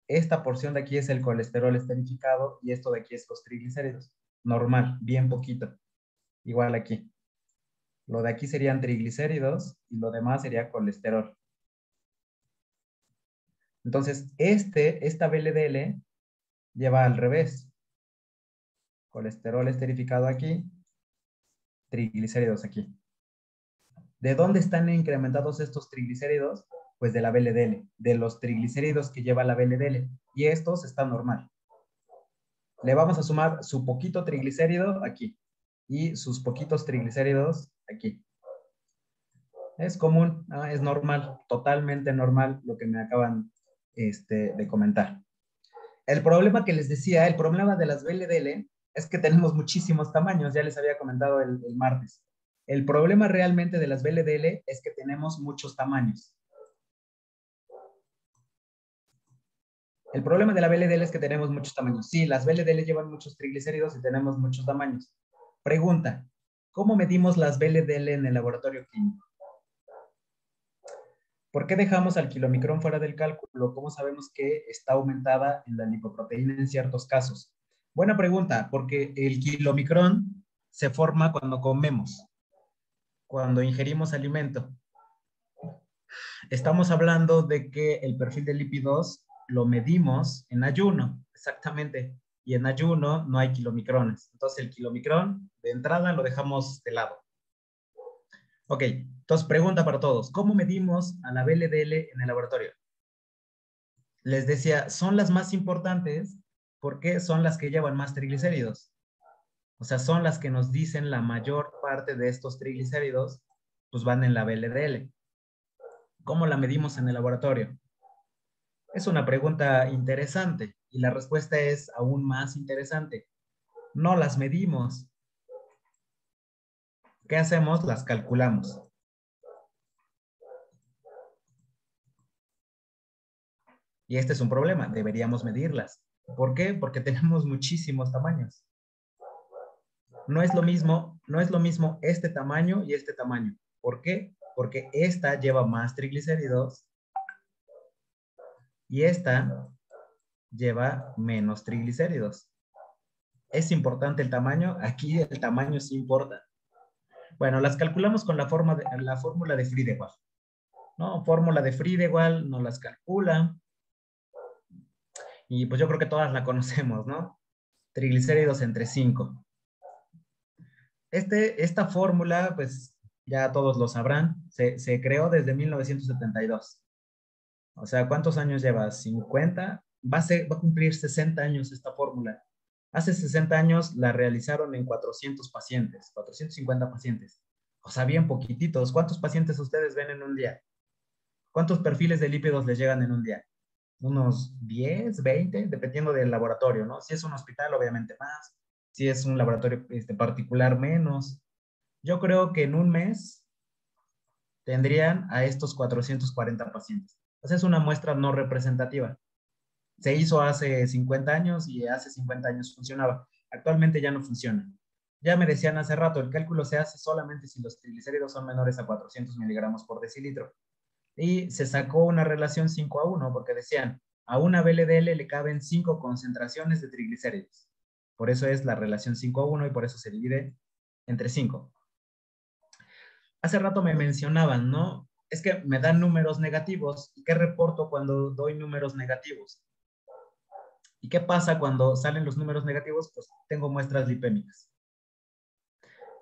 esta porción de aquí es el colesterol esterificado y esto de aquí es los triglicéridos. Normal, bien poquito. Igual aquí. Lo de aquí serían triglicéridos y lo demás sería colesterol. Entonces, esta VLDL lleva al revés. Colesterol esterificado aquí, triglicéridos aquí. ¿De dónde están incrementados estos triglicéridos? Pues de la VLDL, de los triglicéridos que lleva la VLDL. Y estos están normal. Le vamos a sumar su poquito triglicérido aquí y sus poquitos triglicéridos aquí. Es común, ¿no? Es normal, totalmente normal lo que me acaban de comentar. El problema que les decía, el problema de las VLDL es que tenemos muchísimos tamaños, ya les había comentado el martes. El problema realmente de las VLDL es que tenemos muchos tamaños. El problema de la VLDL es que tenemos muchos tamaños. Sí, las VLDL llevan muchos triglicéridos y tenemos muchos tamaños. Pregunta, ¿cómo medimos las VLDL en el laboratorio clínico? ¿Por qué dejamos al kilomicrón fuera del cálculo? ¿Cómo sabemos que está aumentada en la lipoproteína en ciertos casos? Buena pregunta, porque el kilomicrón se forma cuando comemos, cuando ingerimos alimento. Estamos hablando de que el perfil de lípidos lo medimos en ayuno, exactamente, y en ayuno no hay kilomicrones. Entonces el kilomicrón de entrada lo dejamos de lado. Ok, entonces pregunta para todos, ¿cómo medimos a la VLDL en el laboratorio? Les decía, son las más importantes porque son las que llevan más triglicéridos. O sea, son las que nos dicen la mayor parte de estos triglicéridos, pues van en la VLDL. ¿Cómo la medimos en el laboratorio? Es una pregunta interesante y la respuesta es aún más interesante. No las medimos. ¿Qué hacemos? Las calculamos. Y este es un problema, deberíamos medirlas. ¿Por qué? Porque tenemos muchísimos tamaños. No es lo mismo este tamaño y este tamaño. ¿Por qué? Porque esta lleva más triglicéridos y esta lleva menos triglicéridos. ¿Es importante el tamaño? Aquí el tamaño sí importa. Bueno, las calculamos con la fórmula de Friedewald. ¿No? Fórmula de Friedewald nos las calcula. Y pues yo creo que todas la conocemos, ¿no? Triglicéridos entre 5. Esta fórmula, pues ya todos lo sabrán, se creó desde 1972. O sea, ¿cuántos años lleva? 50. Va a cumplir 60 años esta fórmula. Hace 60 años la realizaron en 400 pacientes, 450 pacientes. O sea, bien poquititos. ¿Cuántos pacientes ustedes ven en un día? ¿Cuántos perfiles de lípidos les llegan en un día? Unos 10, 20, dependiendo del laboratorio, ¿no? Si es un hospital, obviamente más. Si es un laboratorio particular, menos. Yo creo que en un mes tendrían a estos 440 pacientes. O sea, es una muestra no representativa. Se hizo hace 50 años y hace 50 años funcionaba. Actualmente ya no funciona. Ya me decían hace rato, el cálculo se hace solamente si los triglicéridos son menores a 400 miligramos por decilitro. Y se sacó una relación 5:1 porque decían, a una VLDL le caben 5 concentraciones de triglicéridos. Por eso es la relación 5:1 y por eso se divide entre 5. Hace rato me mencionaban, ¿no? Es que me dan números negativos. ¿Y qué reporto cuando doy números negativos? ¿Y qué pasa cuando salen los números negativos? Pues tengo muestras lipémicas.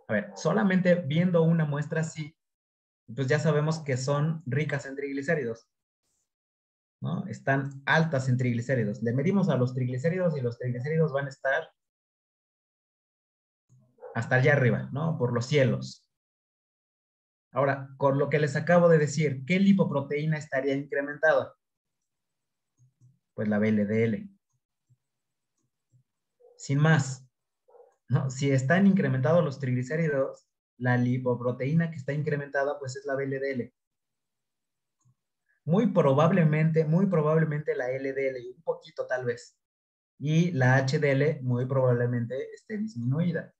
A ver, solamente viendo una muestra así, pues ya sabemos que son ricas en triglicéridos, ¿no? Están altas en triglicéridos. Le medimos a los triglicéridos y los triglicéridos van a estar hasta allá arriba, ¿no? Por los cielos. Ahora, con lo que les acabo de decir, ¿qué lipoproteína estaría incrementada? Pues la VLDL. Sin más, ¿no? Si están incrementados los triglicéridos, la lipoproteína que está incrementada, pues es la VLDL. Muy probablemente la LDL, un poquito tal vez. Y la HDL muy probablemente esté disminuida.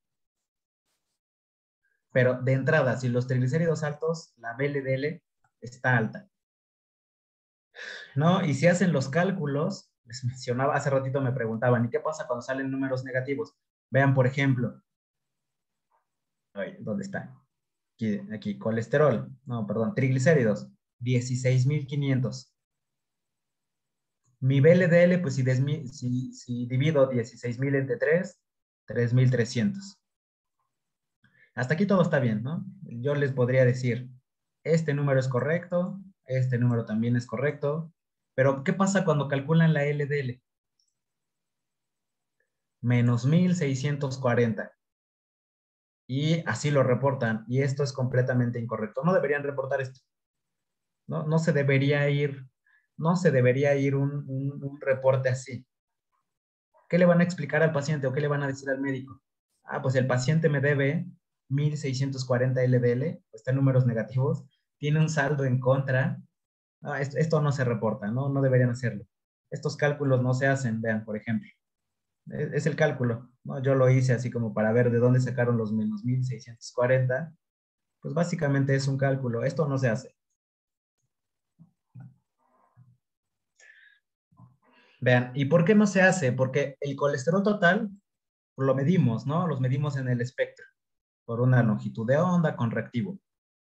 Pero de entrada, si los triglicéridos altos, la VLDL está alta, ¿no? Y si hacen los cálculos, les mencionaba, hace ratito me preguntaban, ¿y qué pasa cuando salen números negativos? Vean, por ejemplo, ay, ¿dónde está? Aquí, colesterol, no, perdón, triglicéridos, 16.500. Mi VLDL, pues si divido 16.000 entre 3, 3.300. Hasta aquí todo está bien, ¿no? Yo les podría decir, este número es correcto, este número también es correcto, pero ¿qué pasa cuando calculan la LDL? Menos 1.640. Y así lo reportan, y esto es completamente incorrecto. No deberían reportar esto. No, no se debería ir un reporte así. ¿Qué le van a explicar al paciente o qué le van a decir al médico? Ah, pues el paciente me debe 1.640 LDL, está en números negativos, tiene un saldo en contra. No, esto no se reporta, ¿no? No deberían hacerlo. Estos cálculos no se hacen, vean, por ejemplo. Es el cálculo, ¿no? Yo lo hice así como para ver de dónde sacaron los menos 1.640. Pues básicamente es un cálculo. Esto no se hace. Vean, ¿y por qué no se hace? Porque el colesterol total lo medimos, ¿no? Los medimos en el espectro por una longitud de onda con reactivo.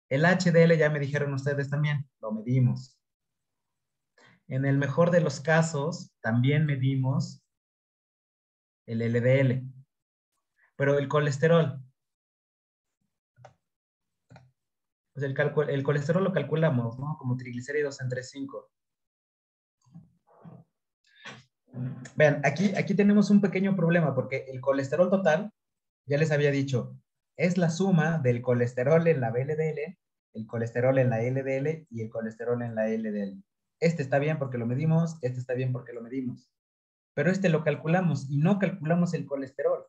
El HDL ya me dijeron ustedes también, lo medimos. En el mejor de los casos, también medimos el LDL. Pero el colesterol, pues el colesterol lo calculamos, ¿no? Como triglicéridos entre 5. Vean, aquí tenemos un pequeño problema porque el colesterol total, ya les había dicho, es la suma del colesterol en la VLDL, el colesterol en la LDL y el colesterol en la LDL. Este está bien porque lo medimos, este está bien porque lo medimos. Pero este lo calculamos y no calculamos el colesterol.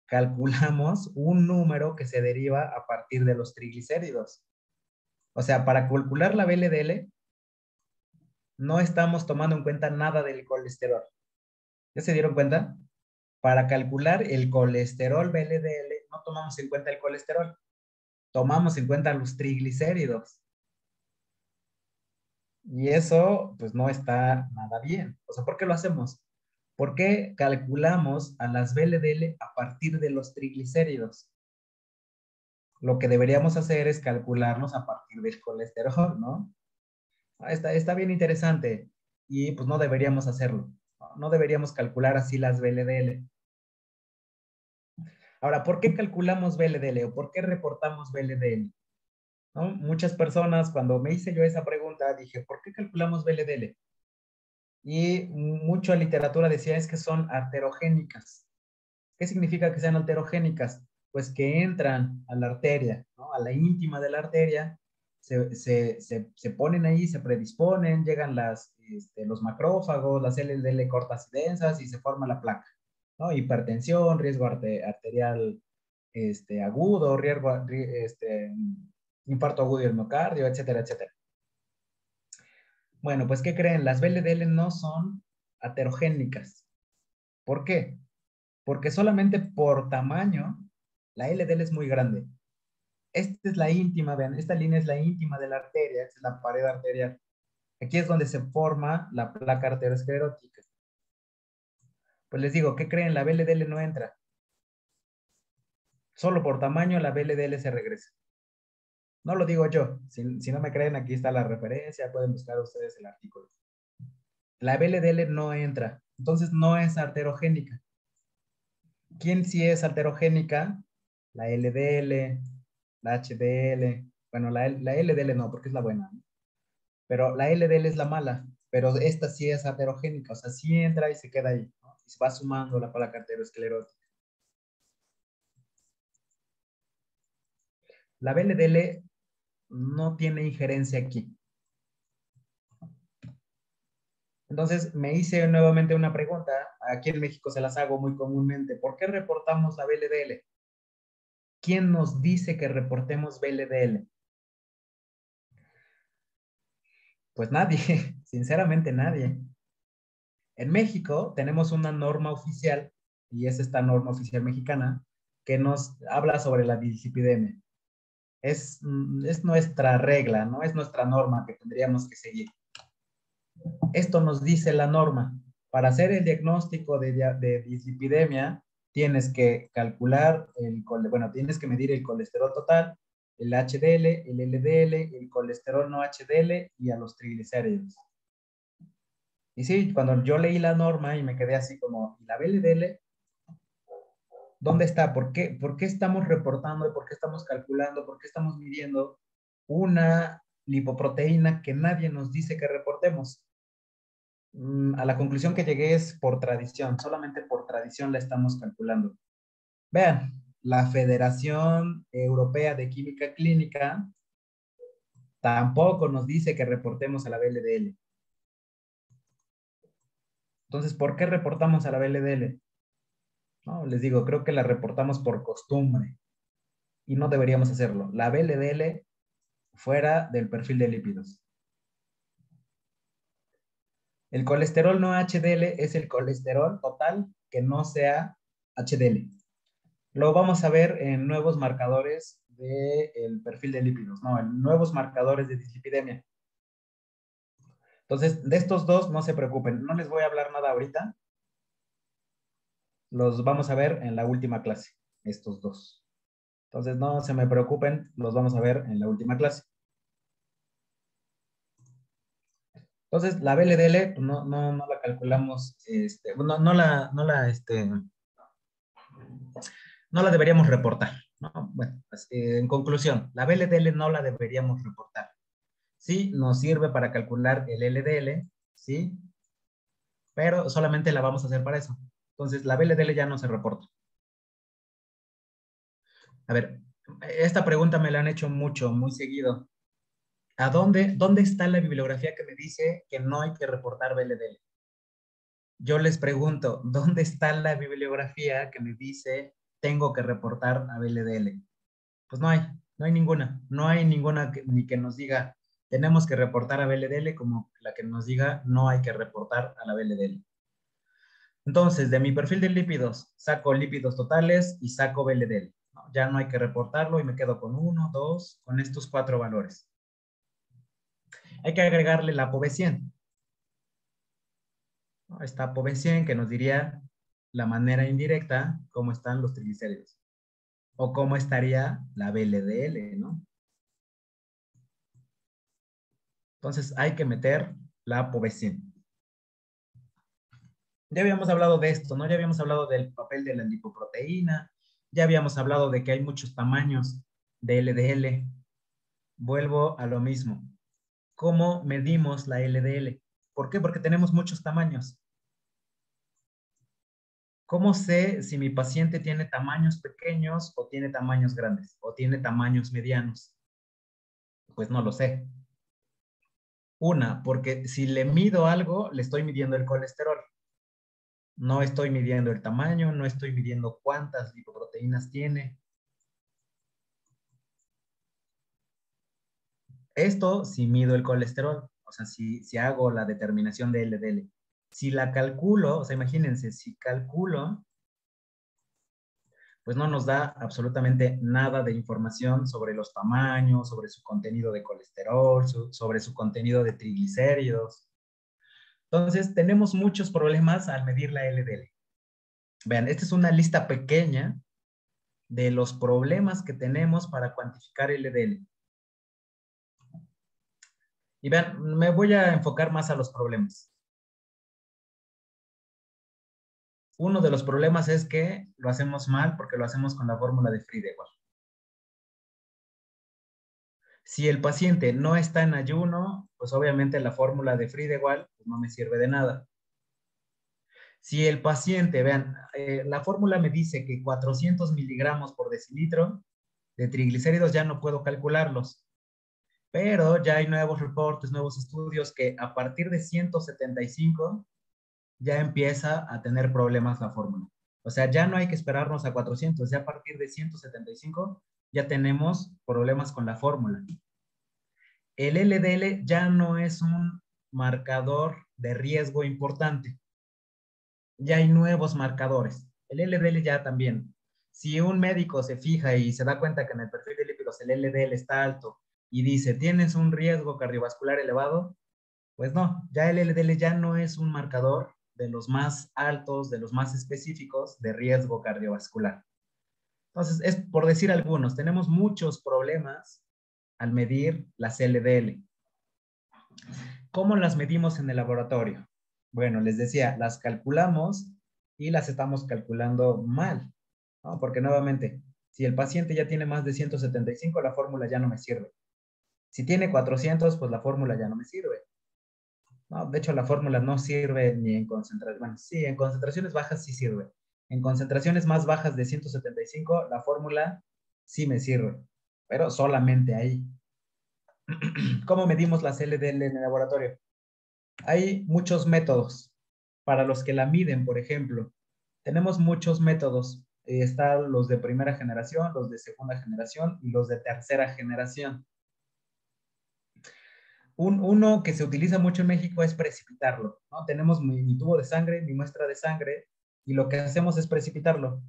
Calculamos un número que se deriva a partir de los triglicéridos. O sea, para calcular la VLDL, no estamos tomando en cuenta nada del colesterol. ¿Ya se dieron cuenta? Para calcular el colesterol VLDL, no tomamos en cuenta el colesterol, tomamos en cuenta los triglicéridos. Y eso, pues, no está nada bien. O sea, ¿por qué lo hacemos? ¿Por qué calculamos a las VLDL a partir de los triglicéridos? Lo que deberíamos hacer es calcularlos a partir del colesterol, ¿no? Está bien interesante y pues no deberíamos hacerlo. No deberíamos calcular así las VLDL. Ahora, ¿por qué calculamos VLDL o por qué reportamos VLDL? ¿No? Muchas personas, cuando me hice yo esa pregunta, dije, ¿por qué calculamos VLDL? Y mucha literatura decía es que son arterogénicas. ¿Qué significa que sean arterogénicas? Pues que entran a la arteria, ¿no? A la íntima de la arteria, se ponen ahí, se predisponen, llegan los macrófagos, las LDL cortas y densas y se forma la placa, ¿no? Hipertensión, riesgo arterial agudo, infarto agudo del miocardio, etcétera, etcétera. Bueno, pues ¿qué creen? Las VLDL no son aterogénicas. ¿Por qué? Porque solamente por tamaño, la LDL es muy grande. Esta es la íntima, vean, esta línea es la íntima de la arteria, esta es la pared arterial. Aquí es donde se forma la placa arteriosclerótica. Pues les digo, ¿qué creen? La VLDL no entra. Solo por tamaño la VLDL se regresa. No lo digo yo. Si no me creen, aquí está la referencia, pueden buscar ustedes el artículo. La VLDL no entra, entonces no es arterogénica. ¿Quién sí es arterogénica? La LDL, la HDL, Bueno, la LDL no, porque es la buena, ¿no? Pero la LDL es la mala, pero esta sí es aterogénica, o sea, sí entra y se queda ahí, ¿no? Y se va sumando la placa arteriosclerótica. La VLDL no tiene injerencia aquí. Entonces me hice nuevamente una pregunta, aquí en México se las hago muy comúnmente, ¿por qué reportamos la VLDL? ¿Quién nos dice que reportemos VLDL? Pues nadie, sinceramente nadie. En México tenemos una norma oficial, y es esta norma oficial mexicana, que nos habla sobre la dislipidemia. Es nuestra regla, ¿no? Es nuestra norma que tendríamos que seguir. Esto nos dice la norma. Para hacer el diagnóstico de dislipidemia, tienes que calcular bueno, tienes que medir el colesterol total, el HDL, el LDL, el colesterol no HDL y a los triglicéridos. Y sí, cuando yo leí la norma y me quedé así como, ¿y la VLDL? ¿Dónde está? Por qué estamos reportando? ¿Por qué estamos calculando? ¿Por qué estamos midiendo una lipoproteína que nadie nos dice que reportemos? A la conclusión que llegué es por tradición, solamente por tradición la estamos calculando. Vean, la Federación Europea de Química Clínica tampoco nos dice que reportemos a la VLDL. Entonces, ¿por qué reportamos a la VLDL? No, les digo, creo que la reportamos por costumbre y no deberíamos hacerlo. La VLDL fuera del perfil de lípidos. El colesterol no HDL es el colesterol total que no sea HDL. Lo vamos a ver en nuevos marcadores del perfil de lípidos, no, en nuevos marcadores de dislipidemia. Entonces, de estos dos, no se preocupen, no les voy a hablar nada ahorita. Los vamos a ver en la última clase, estos dos. Entonces, no se me preocupen, los vamos a ver en la última clase. Entonces, la BLDL no la calculamos, no la deberíamos reportar, ¿no? Bueno, pues, en conclusión, la BLDL no la deberíamos reportar. Sí, nos sirve para calcular el LDL, ¿sí? Pero solamente la vamos a hacer para eso. Entonces, la BLDL ya no se reporta. A ver, esta pregunta me la han hecho mucho, muy seguido. ¿Dónde está la bibliografía que me dice que no hay que reportar BLDL? Yo les pregunto, ¿dónde está la bibliografía que me dice tengo que reportar a BLDL? Pues no hay ninguna. No hay ninguna ni que nos diga tenemos que reportar a BLDL como la que nos diga no hay que reportar a la BLDL. Entonces, de mi perfil de lípidos, saco lípidos totales y saco VLDL. ¿No? Ya no hay que reportarlo y me quedo con 1, 2, con estos 4 valores. Hay que agregarle la POV100. ¿No? Está POV100 que nos diría la manera indirecta cómo están los triglicéridos. O cómo estaría la VLDL, ¿no? Entonces hay que meter la POV100. Ya habíamos hablado de esto, ¿no? Ya habíamos hablado del papel de la lipoproteína, ya habíamos hablado de que hay muchos tamaños de LDL. Vuelvo a lo mismo. ¿Cómo medimos la LDL? ¿Por qué? Porque tenemos muchos tamaños. ¿Cómo sé si mi paciente tiene tamaños pequeños o tiene tamaños grandes o tiene tamaños medianos? Pues no lo sé. Una, porque si le mido algo, le estoy midiendo el colesterol. No estoy midiendo el tamaño, no estoy midiendo cuántas lipoproteínas tiene. Esto si mido el colesterol, o sea, si hago la determinación de LDL. Si la calculo, o sea, imagínense, si calculo, pues no nos da absolutamente nada de información sobre los tamaños, sobre su contenido de colesterol, sobre su contenido de triglicéridos. Entonces, tenemos muchos problemas al medir la LDL. Vean, esta es una lista pequeña de los problemas que tenemos para cuantificar LDL. Y vean, me voy a enfocar más a los problemas. Uno de los problemas es que lo hacemos mal porque lo hacemos con la fórmula de Friedewald. Si el paciente no está en ayuno, pues obviamente la fórmula de Friedewald pues no me sirve de nada. Si el paciente, vean, la fórmula me dice que 400 miligramos por decilitro de triglicéridos ya no puedo calcularlos, pero ya hay nuevos reportes, nuevos estudios que a partir de 175 ya empieza a tener problemas la fórmula. O sea, ya no hay que esperarnos a 400, ya a partir de 175 ya tenemos problemas con la fórmula. El LDL ya no es un marcador de riesgo importante. Ya hay nuevos marcadores. El LDL ya también. Si un médico se fija y se da cuenta que en el perfil de lípidos el LDL está alto y dice, tienes un riesgo cardiovascular elevado, pues no, ya el LDL ya no es un marcador de los más altos, de los más específicos de riesgo cardiovascular. Entonces, es por decir algunos, tenemos muchos problemas al medir las LDL. ¿Cómo las medimos en el laboratorio? Bueno, les decía, las calculamos y las estamos calculando mal, ¿no? Porque nuevamente, si el paciente ya tiene más de 175, la fórmula ya no me sirve. Si tiene 400, pues la fórmula ya no me sirve. No, de hecho, la fórmula no sirve ni en concentraciones. Bueno, sí, en concentraciones bajas sí sirve. En concentraciones más bajas de 175, la fórmula sí me sirve, pero solamente ahí. ¿Cómo medimos las LDL en el laboratorio? Hay muchos métodos para los que la miden, por ejemplo. Tenemos muchos métodos. Están los de primera generación, los de segunda generación y los de tercera generación. Uno que se utiliza mucho en México es precipitarlo, ¿no? Tenemos mi tubo de sangre, mi muestra de sangre, y lo que hacemos es precipitarlo.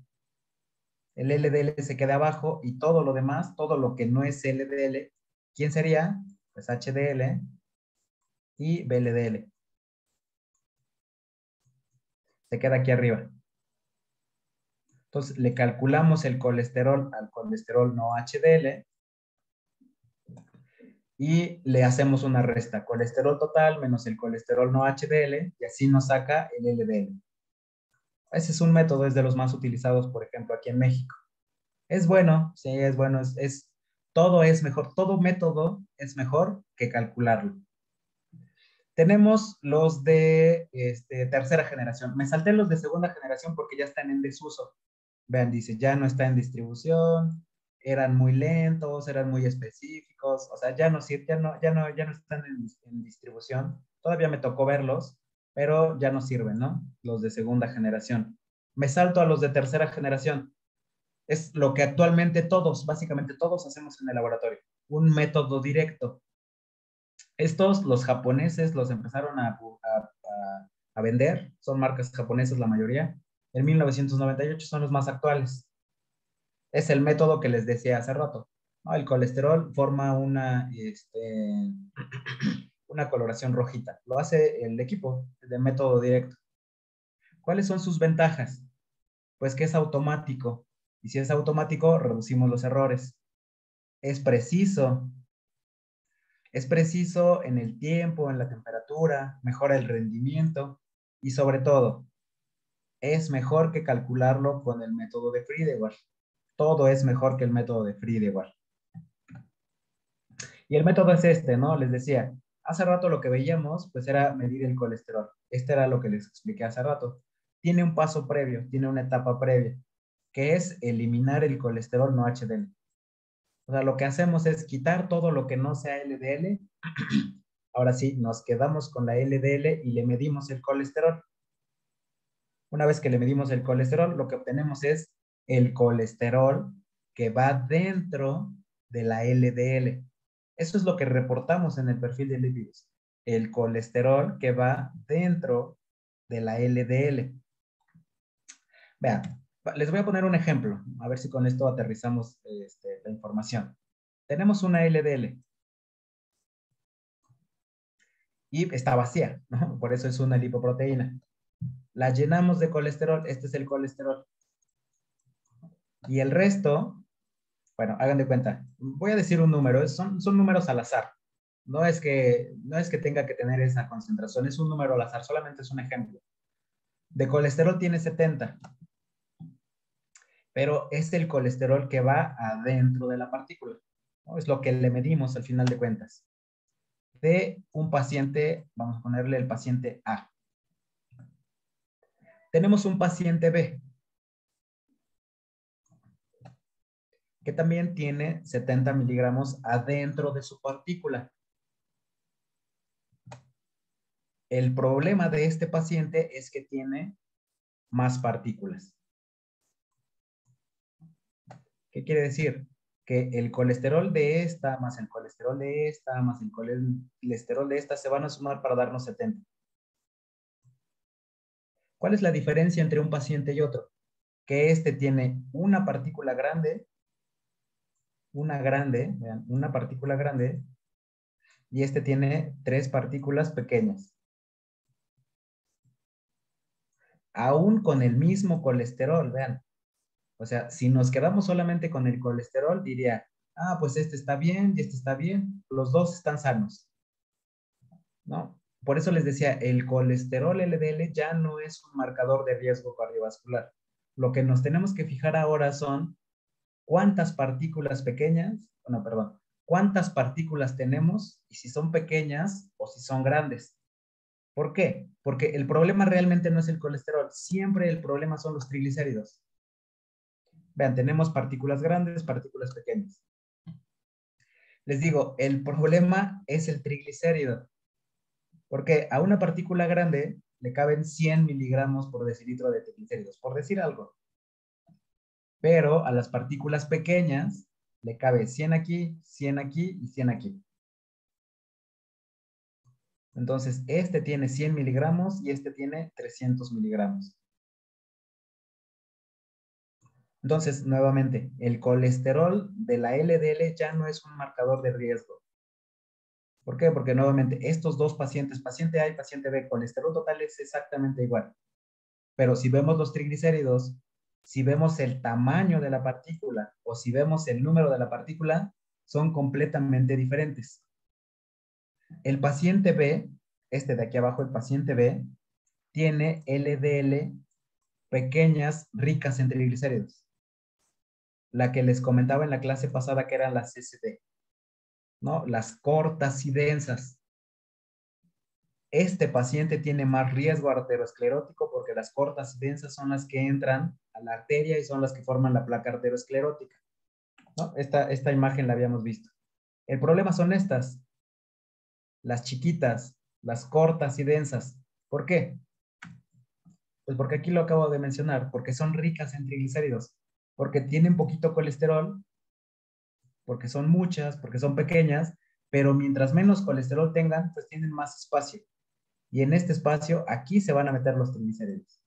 El LDL se queda abajo y todo lo demás, todo lo que no es LDL, ¿quién sería? Pues HDL y VLDL. Se queda aquí arriba. Entonces, le calculamos el colesterol al colesterol no HDL y le hacemos una resta. Colesterol total menos el colesterol no HDL y así nos saca el LDL. Ese es un método, es de los más utilizados, por ejemplo, aquí en México. Es bueno, sí, es bueno, todo es mejor, todo método es mejor que calcularlo. Tenemos los de tercera generación. Me salté los de segunda generación porque ya están en desuso. Vean, dice, ya no está en distribución, eran muy lentos, eran muy específicos, o sea, ya no están en distribución. Todavía me tocó verlos, pero ya no sirven, ¿no? Los de segunda generación. Me salto a los de tercera generación. Es lo que actualmente todos, básicamente todos hacemos en el laboratorio. Un método directo. Estos, los japoneses, los empezaron a vender. Son marcas japonesas la mayoría. En 1998 son los más actuales. Es el método que les decía hace rato, ¿no? El colesterol forma una coloración rojita. Lo hace el equipo de método directo. ¿Cuáles son sus ventajas? Pues que es automático. Y si es automático, reducimos los errores. Es preciso. Es preciso en el tiempo, en la temperatura, mejora el rendimiento y sobre todo, es mejor que calcularlo con el método de Friedewald. Todo es mejor que el método de Friedewald. Y el método es este, ¿no? Les decía, hace rato lo que veíamos, pues era medir el colesterol. Este era lo que les expliqué hace rato. Tiene un paso previo, tiene una etapa previa, que es eliminar el colesterol no HDL. O sea, lo que hacemos es quitar todo lo que no sea LDL. Ahora sí, nos quedamos con la LDL y le medimos el colesterol. Una vez que le medimos el colesterol, lo que obtenemos es el colesterol que va dentro de la LDL. Eso es lo que reportamos en el perfil de lípidos. El colesterol que va dentro de la LDL. Vean, les voy a poner un ejemplo, a ver si con esto aterrizamos la información. Tenemos una LDL y está vacía, ¿no? Por eso es una lipoproteína. La llenamos de colesterol, este es el colesterol. Y el resto, bueno, hagan de cuenta, voy a decir un número, son números al azar. No es que tenga que tener esa concentración, es un número al azar, solamente es un ejemplo. De colesterol tiene 70, pero es el colesterol que va adentro de la partícula. ¿no? Es lo que le medimos al final de cuentas. De un paciente, vamos a ponerle el paciente A. Tenemos un paciente B, que también tiene 70 miligramos adentro de su partícula. El problema de este paciente es que tiene más partículas. ¿Qué quiere decir? Que el colesterol de esta, más el colesterol de esta, más el colesterol de esta, se van a sumar para darnos 70. ¿Cuál es la diferencia entre un paciente y otro? Que este tiene una partícula grande, vean, una partícula grande, y este tiene 3 partículas pequeñas. Aún con el mismo colesterol, vean. O sea, si nos quedamos solamente con el colesterol, diría, ah, pues este está bien y este está bien, los dos están sanos, ¿no? Por eso les decía, el colesterol LDL ya no es un marcador de riesgo cardiovascular. Lo que nos tenemos que fijar ahora son cuántas partículas pequeñas, bueno, perdón, cuántas partículas tenemos y si son pequeñas o si son grandes. ¿Por qué? Porque el problema realmente no es el colesterol, siempre el problema son los triglicéridos. Vean, tenemos partículas grandes, partículas pequeñas. Les digo, el problema es el triglicérido, porque a una partícula grande le caben 100 miligramos por decilitro de triglicéridos, por decir algo. Pero a las partículas pequeñas le cabe 100 aquí, 100 aquí y 100 aquí. Entonces, este tiene 100 miligramos y este tiene 300 miligramos. Entonces, nuevamente, el colesterol de la LDL ya no es un marcador de riesgo. ¿Por qué? Porque nuevamente, estos dos pacientes, paciente A y paciente B, colesterol total es exactamente igual. Pero si vemos los triglicéridos, si vemos el tamaño de la partícula o si vemos el número de la partícula, son completamente diferentes. El paciente B, este de aquí abajo, el paciente B, tiene LDL pequeñas, ricas en triglicéridos. La que les comentaba en la clase pasada que eran las SD, ¿no? Las cortas y densas. Este paciente tiene más riesgo arteriosclerótico porque las cortas y densas son las que entran a la arteria y son las que forman la placa arteriosclerótica, ¿no? Esta imagen la habíamos visto. El problema son estas, las chiquitas, las cortas y densas. ¿Por qué? Pues porque aquí lo acabo de mencionar, porque son ricas en triglicéridos, porque tienen poquito colesterol, porque son muchas, porque son pequeñas, pero mientras menos colesterol tengan, pues tienen más espacio. Y en este espacio, aquí se van a meter los triglicéridos.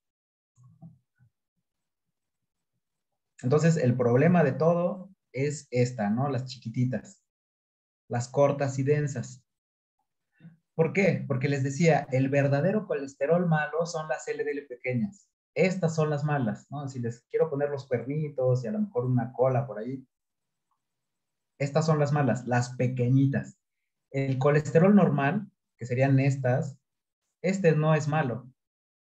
Entonces, el problema de todo es esta, ¿no? Las chiquititas, las cortas y densas. ¿Por qué? Porque les decía, el verdadero colesterol malo son las LDL pequeñas. Estas son las malas, ¿no? Si les quiero poner los cuernitos y a lo mejor una cola por ahí, estas son las malas, las pequeñitas. El colesterol normal, que serían estas, este no es malo.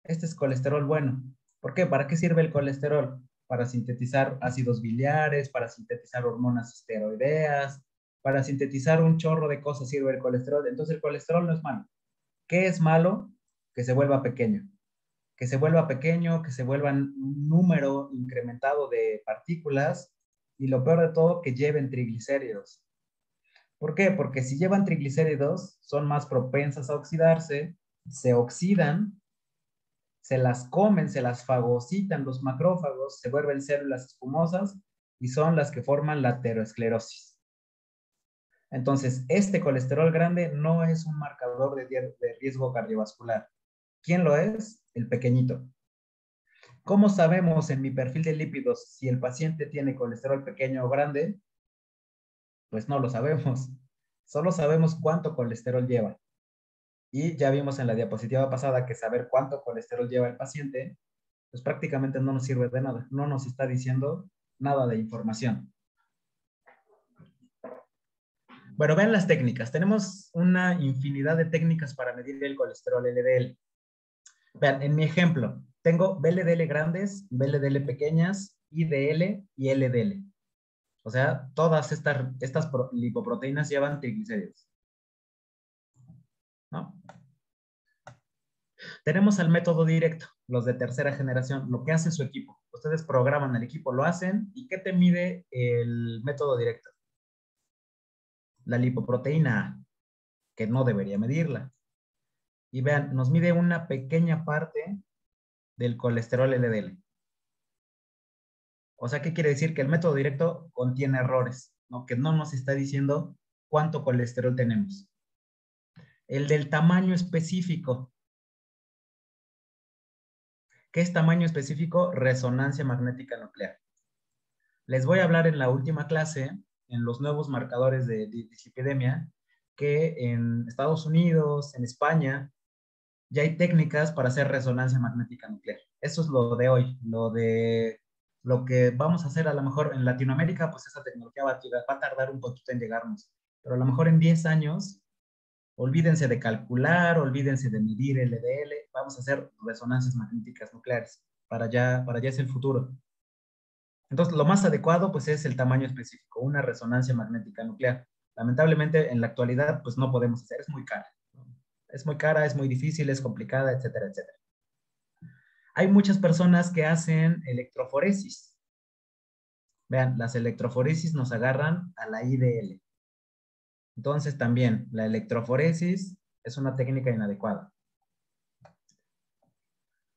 Este es colesterol bueno. ¿Por qué? ¿Para qué sirve el colesterol? Para sintetizar ácidos biliares, para sintetizar hormonas esteroideas, para sintetizar un chorro de cosas sirve el colesterol. Entonces el colesterol no es malo. ¿Qué es malo? Que se vuelva pequeño. Que se vuelva pequeño, que se vuelva un número incrementado de partículas y lo peor de todo, que lleven triglicéridos. ¿Por qué? Porque si llevan triglicéridos, son más propensas a oxidarse, se oxidan, se las comen, se las fagocitan los macrófagos, se vuelven células espumosas y son las que forman la aterosclerosis. Entonces, este colesterol grande no es un marcador de riesgo cardiovascular. ¿Quién lo es? El pequeñito. ¿Cómo sabemos en mi perfil de lípidos si el paciente tiene colesterol pequeño o grande? Pues no lo sabemos. Solo sabemos cuánto colesterol lleva. Y ya vimos en la diapositiva pasada que saber cuánto colesterol lleva el paciente, pues prácticamente no nos sirve de nada. No nos está diciendo nada de información. Bueno, vean las técnicas. Tenemos una infinidad de técnicas para medir el colesterol LDL. Vean, en mi ejemplo, tengo VLDL grandes, VLDL pequeñas, IDL y LDL. O sea, todas estas lipoproteínas llevan triglicéridos, ¿no? Tenemos el método directo, los de tercera generación, lo que hace su equipo. Ustedes programan el equipo, lo hacen, ¿y qué te mide el método directo? La lipoproteína A, que no debería medirla. Y vean, nos mide una pequeña parte del colesterol LDL. O sea, ¿qué quiere decir? Que el método directo contiene errores, ¿no? Que no nos está diciendo cuánto colesterol tenemos. El del tamaño específico. ¿Qué es tamaño específico? Resonancia magnética nuclear. Les voy a hablar en la última clase, en los nuevos marcadores de dislipidemia, que en Estados Unidos, en España, ya hay técnicas para hacer resonancia magnética nuclear. Eso es lo de hoy, lo que vamos a hacer a lo mejor en Latinoamérica, pues esa tecnología va a tardar un poquito en llegarnos, pero a lo mejor en 10 años, olvídense de calcular, olvídense de medir LDL, vamos a hacer resonancias magnéticas nucleares, para allá es el futuro. Entonces, lo más adecuado, pues, es el tamaño específico, una resonancia magnética nuclear. Lamentablemente, en la actualidad, pues, no podemos hacer, es muy cara, ¿no? Es muy cara, es muy difícil, es complicada, etcétera, etcétera. Hay muchas personas que hacen electroforesis. Vean, las electroforesis nos agarran a la IDL. Entonces, también, la electroforesis es una técnica inadecuada.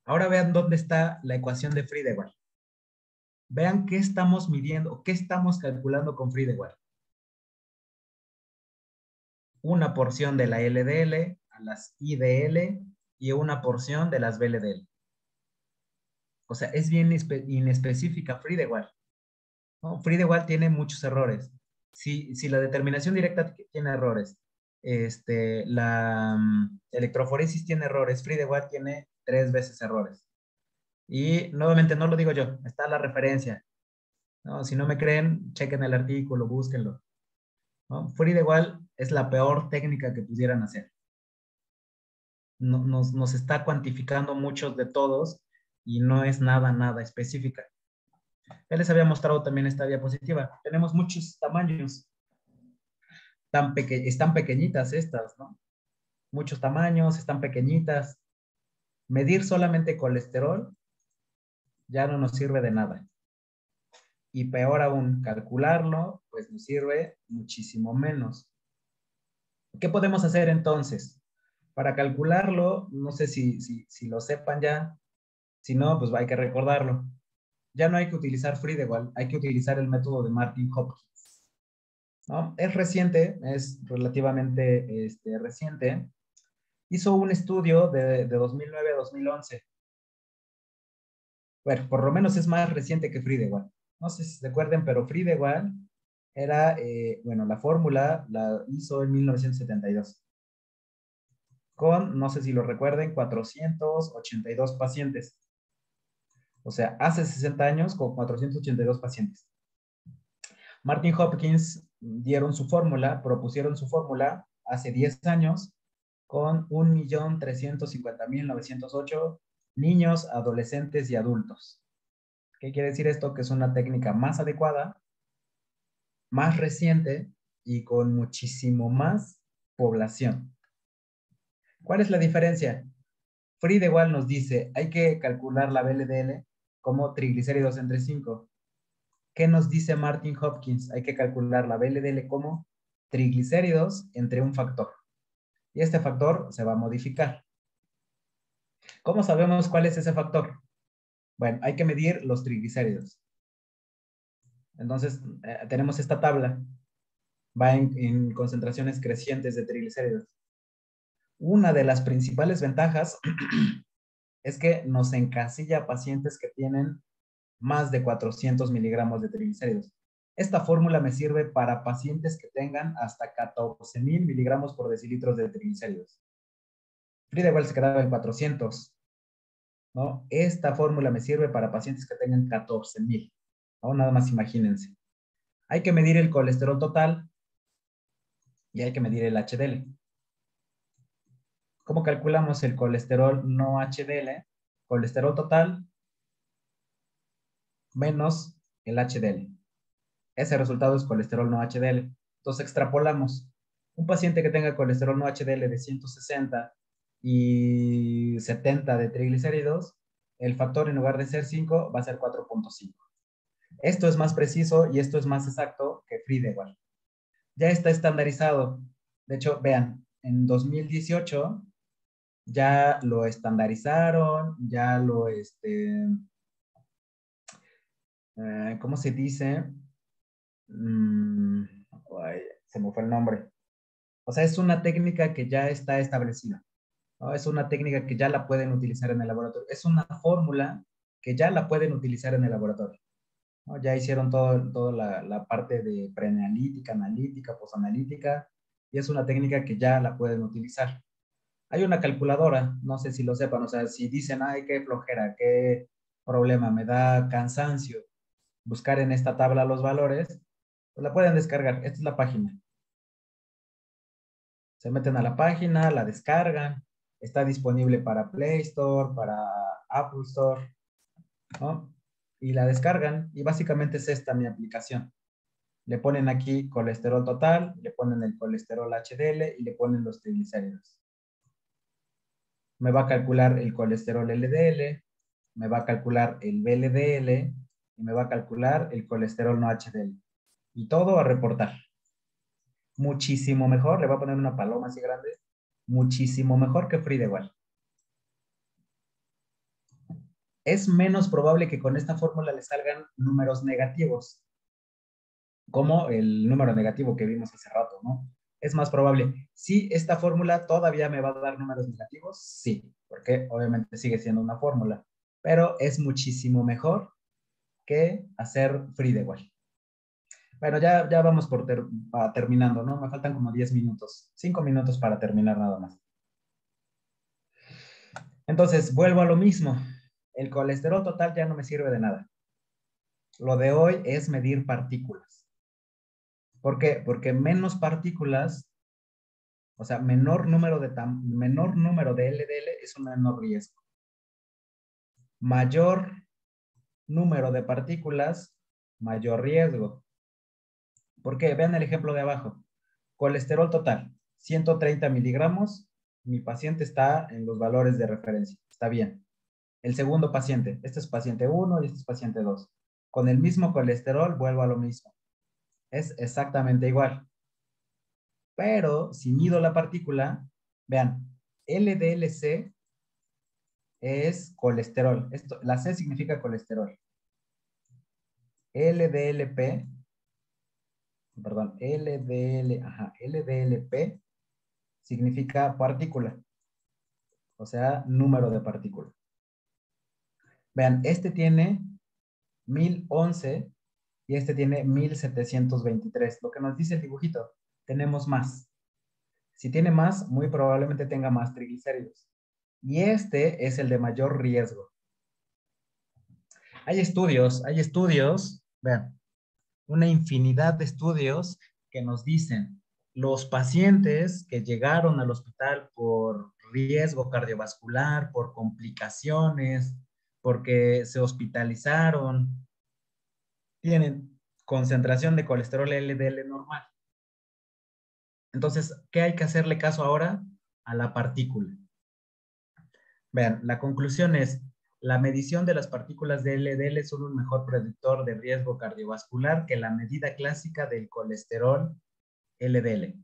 Ahora vean dónde está la ecuación de Friedewald. Vean qué estamos midiendo, qué estamos calculando con Friedewald. Una porción de la LDL a las IDL y una porción de las VLDL. O sea, es bien inespecífica Friedewald, ¿no? Friedewald tiene muchos errores. Si la determinación directa tiene errores, la electroforesis tiene errores, Friedewald tiene 3 veces errores. Y nuevamente no lo digo yo, está la referencia, ¿no? Si no me creen, chequen el artículo, búsquenlo, ¿no? Friedewald es la peor técnica que pudieran hacer. Nos está cuantificando muchos de todos y no es nada específica. Ya les había mostrado también esta diapositiva. Tenemos muchos tamaños. Están pequeñitas estas, ¿no? Muchos tamaños, están pequeñitas. Medir solamente colesterol ya no nos sirve de nada. Y peor aún, calcularlo, pues nos sirve muchísimo menos. ¿Qué podemos hacer entonces? Para calcularlo, no sé si lo sepan ya. Si no, pues hay que recordarlo. Ya no hay que utilizar Friedewald, hay que utilizar el método de Martin Hopkins, ¿no? Es reciente, es relativamente reciente. Hizo un estudio de 2009 a 2011. Bueno, por lo menos es más reciente que Friedewald. No sé si se acuerdan, pero Friedewald era, bueno, la fórmula la hizo en 1972. Con, no sé si lo recuerden, 482 pacientes. O sea, hace 60 años con 482 pacientes. Martin Hopkins propusieron su fórmula hace 10 años con 1.350.908 niños, adolescentes y adultos. ¿Qué quiere decir esto? Que es una técnica más adecuada, más reciente y con muchísimo más población. ¿Cuál es la diferencia? Friedewald nos dice, hay que calcular la VLDL como triglicéridos entre 5. ¿Qué nos dice Martin Hopkins? Hay que calcular la VLDL como triglicéridos entre un factor. Y este factor se va a modificar. ¿Cómo sabemos cuál es ese factor? Bueno, hay que medir los triglicéridos. Entonces, tenemos esta tabla. Va en concentraciones crecientes de triglicéridos. Una de las principales ventajas es que nos encasilla a pacientes que tienen más de 400 miligramos de triglicéridos. Esta fórmula me sirve para pacientes que tengan hasta 14,000 miligramos por decilitros de triglicéridos. Friedewald se quedaba en 400, ¿no? Esta fórmula me sirve para pacientes que tengan 14,000, ¿no? Nada más imagínense. Hay que medir el colesterol total y hay que medir el HDL. ¿Cómo calculamos el colesterol no HDL? Colesterol total menos el HDL. Ese resultado es colesterol no HDL. Entonces extrapolamos. Un paciente que tenga colesterol no HDL de 160 y 70 de triglicéridos, el factor en lugar de ser 5 va a ser 4.5. Esto es más preciso y esto es más exacto que Friedewald. Ya está estandarizado. De hecho, vean, en 2018 ya lo estandarizaron, ya lo, ¿cómo se dice? Mm, ay, se me fue el nombre. O sea, es una técnica que ya está establecida, ¿no? Es una técnica que ya la pueden utilizar en el laboratorio. Es una fórmula que ya la pueden utilizar en el laboratorio, ¿no? Ya hicieron toda la parte de preanalítica, analítica, posanalítica, y es una técnica que ya la pueden utilizar. Hay una calculadora, no sé si lo sepan, o sea, si dicen, ay, qué flojera, qué problema, me da cansancio buscar en esta tabla los valores, pues la pueden descargar. Esta es la página. Se meten a la página, la descargan, está disponible para Play Store, para Apple Store, ¿no? Y la descargan y básicamente es esta mi aplicación. Le ponen aquí colesterol total, le ponen el colesterol HDL y le ponen los triglicéridos. Me va a calcular el colesterol LDL, me va a calcular el VLDL y me va a calcular el colesterol no HDL. Y todo a reportar. Muchísimo mejor, le voy a poner una paloma así grande, muchísimo mejor que Friedewald. Es menos probable que con esta fórmula le salgan números negativos, como el número negativo que vimos hace rato, ¿no? Es más probable. Si esta fórmula todavía me va a dar números negativos, sí, porque obviamente sigue siendo una fórmula, pero es muchísimo mejor que hacer Friedewald. Bueno, ya vamos terminando, ¿no? Me faltan como 10 minutos, 5 minutos para terminar nada más. Entonces, vuelvo a lo mismo. El colesterol total ya no me sirve de nada. Lo de hoy es medir partículas. ¿Por qué? Porque menos partículas, o sea, menor número de LDL es un menor riesgo. Mayor número de partículas, mayor riesgo. ¿Por qué? Vean el ejemplo de abajo. Colesterol total, 130 miligramos. Mi paciente está en los valores de referencia. Está bien. El segundo paciente, este es paciente 1 y este es paciente 2. Con el mismo colesterol vuelvo a lo mismo. Es exactamente igual. Pero si mido la partícula, vean, LDLC es colesterol. La C significa colesterol. LDLP, perdón, LDLP significa partícula, o sea, número de partícula. Vean, este tiene 1011 y este tiene 1723. Lo que nos dice el dibujito, tenemos más. Si tiene más, muy probablemente tenga más triglicéridos. Y este es el de mayor riesgo. Hay estudios, vean, una infinidad de estudios que nos dicen los pacientes que llegaron al hospital por riesgo cardiovascular, por complicaciones, porque se hospitalizaron, tienen concentración de colesterol LDL normal. Entonces, ¿qué hay que hacerle caso ahora? A la partícula. Vean, la conclusión es, la medición de las partículas de LDL son un mejor predictor de riesgo cardiovascular que la medida clásica del colesterol LDL.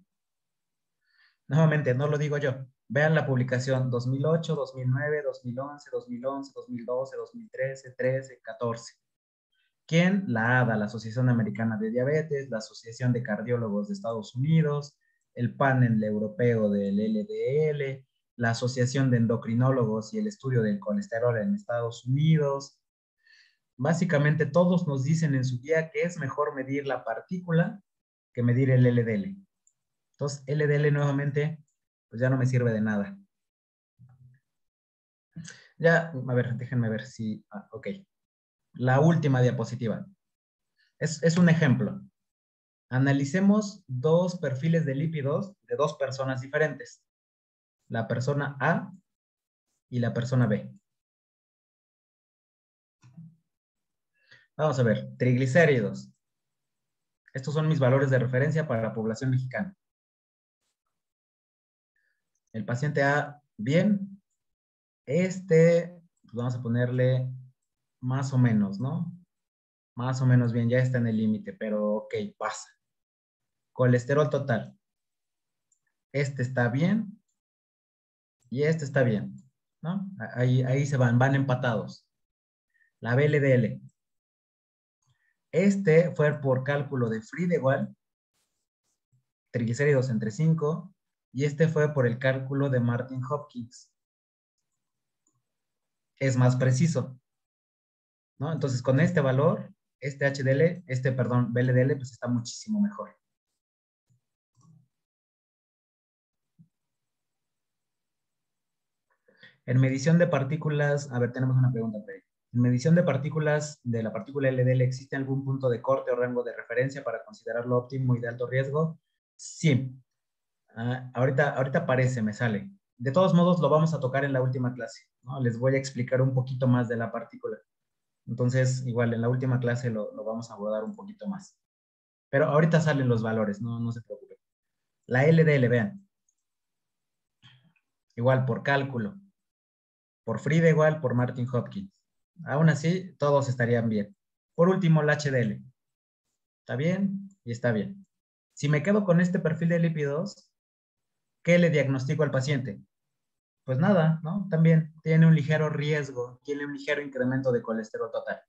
Nuevamente, no lo digo yo. Vean la publicación 2008, 2009, 2011, 2011, 2012, 2013, 13, 14. ¿Quién? La ADA, la Asociación Americana de Diabetes, la Asociación de Cardiólogos de Estados Unidos, el panel europeo del LDL, la Asociación de Endocrinólogos y el estudio del colesterol en Estados Unidos. Básicamente todos nos dicen en su guía que es mejor medir la partícula que medir el LDL. Entonces, LDL nuevamente, pues ya no me sirve de nada. Ya, a ver, déjenme ver si... ok. La última diapositiva. Es un ejemplo. Analicemos dos perfiles de lípidos de dos personas diferentes. La persona A y la persona B. Vamos a ver, triglicéridos. Estos son mis valores de referencia para la población mexicana. El paciente A, bien. Pues vamos a ponerle más o menos, ¿no? Más o menos bien, ya está en el límite, pero ok, pasa. Colesterol total. Este está bien y este está bien, ¿no? Ahí se van empatados. La VLDL. Este fue por cálculo de Friedewald, triglicéridos entre 5, y este fue por el cálculo de Martin Hopkins. Es más preciso, ¿no? Entonces, con este valor, este HDL, perdón, VLDL, pues está muchísimo mejor. En medición de partículas, a ver, tenemos una pregunta por ahí. En medición de partículas de la partícula LDL, ¿existe algún punto de corte o rango de referencia para considerarlo óptimo y de alto riesgo? Sí. Ahorita aparece, me sale. De todos modos, lo vamos a tocar en la última clase, ¿no? Les voy a explicar un poquito más de la partícula. Entonces, igual, en la última clase lo vamos a abordar un poquito más. Pero ahorita salen los valores, no se preocupen. La LDL, vean. Igual, por cálculo. Por Frida igual, por Martin Hopkins. Aún así, todos estarían bien. Por último, el HDL. ¿Está bien? Y está bien. Si me quedo con este perfil de lípidos, ¿qué le diagnostico al paciente? Pues nada, ¿no? También tiene un ligero riesgo, tiene un ligero incremento de colesterol total.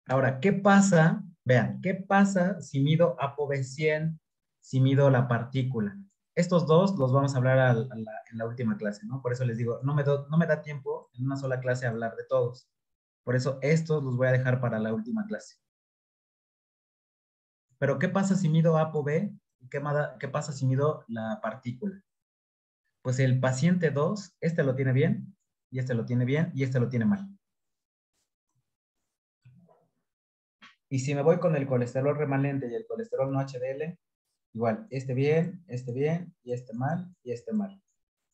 Ahora, ¿qué pasa? Vean, ¿qué pasa si mido ApoB100, si mido la partícula? Estos dos los vamos a hablar en la última clase, ¿no? Por eso les digo, no me da tiempo en una sola clase hablar de todos. Por eso estos los voy a dejar para la última clase. Pero ¿qué pasa si mido ApoB? ¿Qué pasa si mido la partícula? Pues el paciente 2, este lo tiene bien, y este lo tiene bien, y este lo tiene mal. Y si me voy con el colesterol remanente y el colesterol no HDL, igual, este bien, y este mal, y este mal.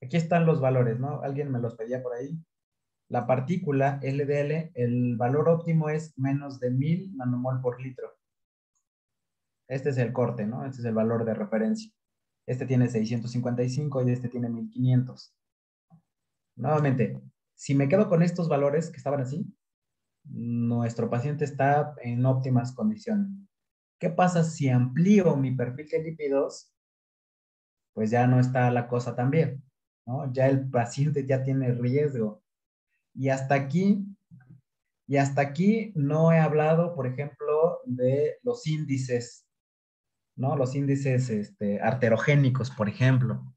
Aquí están los valores, ¿no? Alguien me los pedía por ahí. La partícula LDL, el valor óptimo es menos de 1000 nanomol por litro. Este es el corte, ¿no? Este es el valor de referencia. Este tiene 655 y este tiene 1500. Nuevamente, si me quedo con estos valores que estaban así, nuestro paciente está en óptimas condiciones. ¿Qué pasa si amplío mi perfil de lípidos? Pues ya no está la cosa tan bien, ¿no? Ya el paciente ya tiene riesgo. Y hasta aquí, no he hablado, por ejemplo, de los índices, ¿no? Los índices arterogénicos, por ejemplo.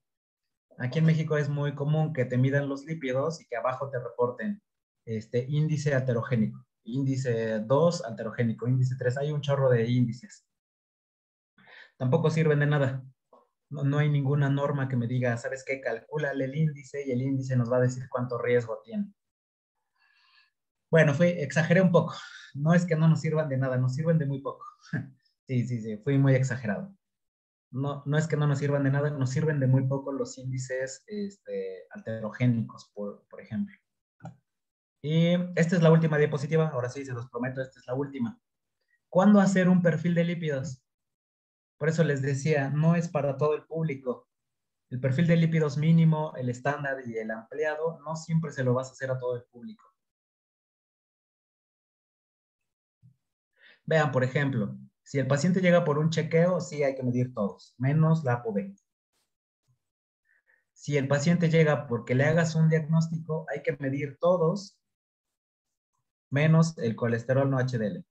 Aquí en México es muy común que te midan los lípidos y que abajo te reporten índice alterogénico, índice 2 alterogénico, índice 3. Hay un chorro de índices. Tampoco sirven de nada. No hay ninguna norma que me diga, ¿sabes qué? Calcúlale el índice y el índice nos va a decir cuánto riesgo tiene. Bueno, exageré un poco. No es que no nos sirvan de nada, nos sirven de muy poco. Sí, fui muy exagerado. No es que no nos sirvan de nada, nos sirven de muy poco los índices alterogénicos, por ejemplo. Y esta es la última diapositiva, ahora sí, se los prometo, esta es la última. ¿Cuándo hacer un perfil de lípidos? Por eso les decía, no es para todo el público. El perfil de lípidos mínimo, el estándar y el ampliado, no siempre se lo vas a hacer a todo el público. Vean, por ejemplo, si el paciente llega por un chequeo, sí hay que medir todos, menos la ApoB. Si el paciente llega porque le hagas un diagnóstico, hay que medir todos, menos el colesterol no HDL.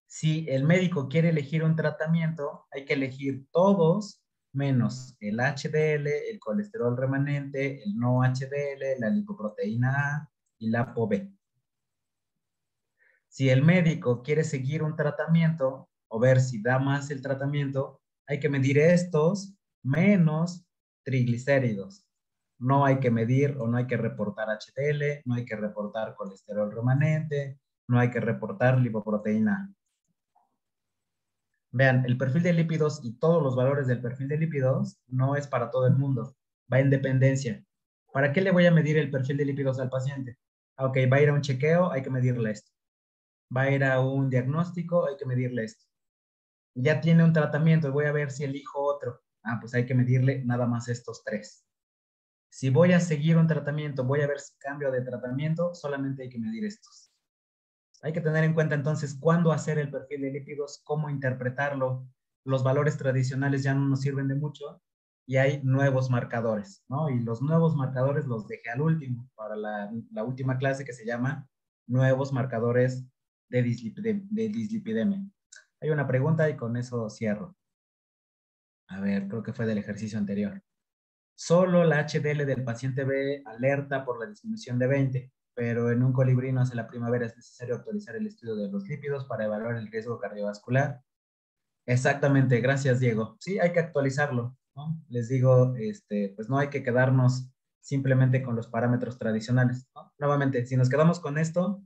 Si el médico quiere elegir un tratamiento, hay que elegir todos, menos el HDL, el colesterol remanente, el no HDL, la lipoproteína A y la ApoB. Si el médico quiere seguir un tratamiento o ver si da más el tratamiento, hay que medir estos menos triglicéridos. No hay que medir o no hay que reportar HDL, no hay que reportar colesterol remanente, no hay que reportar lipoproteína. Vean, el perfil de lípidos y todos los valores del perfil de lípidos no es para todo el mundo, va en dependencia. ¿Para qué le voy a medir el perfil de lípidos al paciente? Ok, va a ir a un chequeo, hay que medirle esto. va a ir a un diagnóstico, hay que medirle esto. Ya tiene un tratamiento y voy a ver si elijo otro. Ah, pues hay que medirle nada más estos tres. Si voy a seguir un tratamiento, voy a ver si cambio de tratamiento, solamente hay que medir estos. Hay que tener en cuenta entonces cuándo hacer el perfil de lípidos, cómo interpretarlo. Los valores tradicionales ya no nos sirven de mucho y hay nuevos marcadores, ¿no? Y los nuevos marcadores los dejé al último, para la última clase que se llama nuevos marcadores de dislipidemia. Hay una pregunta y con eso cierro. A ver, creo que fue del ejercicio anterior. Solo la HDL del paciente B alerta por la disminución de 20, pero en un colibrino hace la primavera es necesario actualizar el estudio de los lípidos para evaluar el riesgo cardiovascular. Exactamente, gracias Diego. Sí, hay que actualizarlo, ¿no? Les digo, pues no hay que quedarnos simplemente con los parámetros tradicionales, ¿no? Nuevamente, si nos quedamos con esto,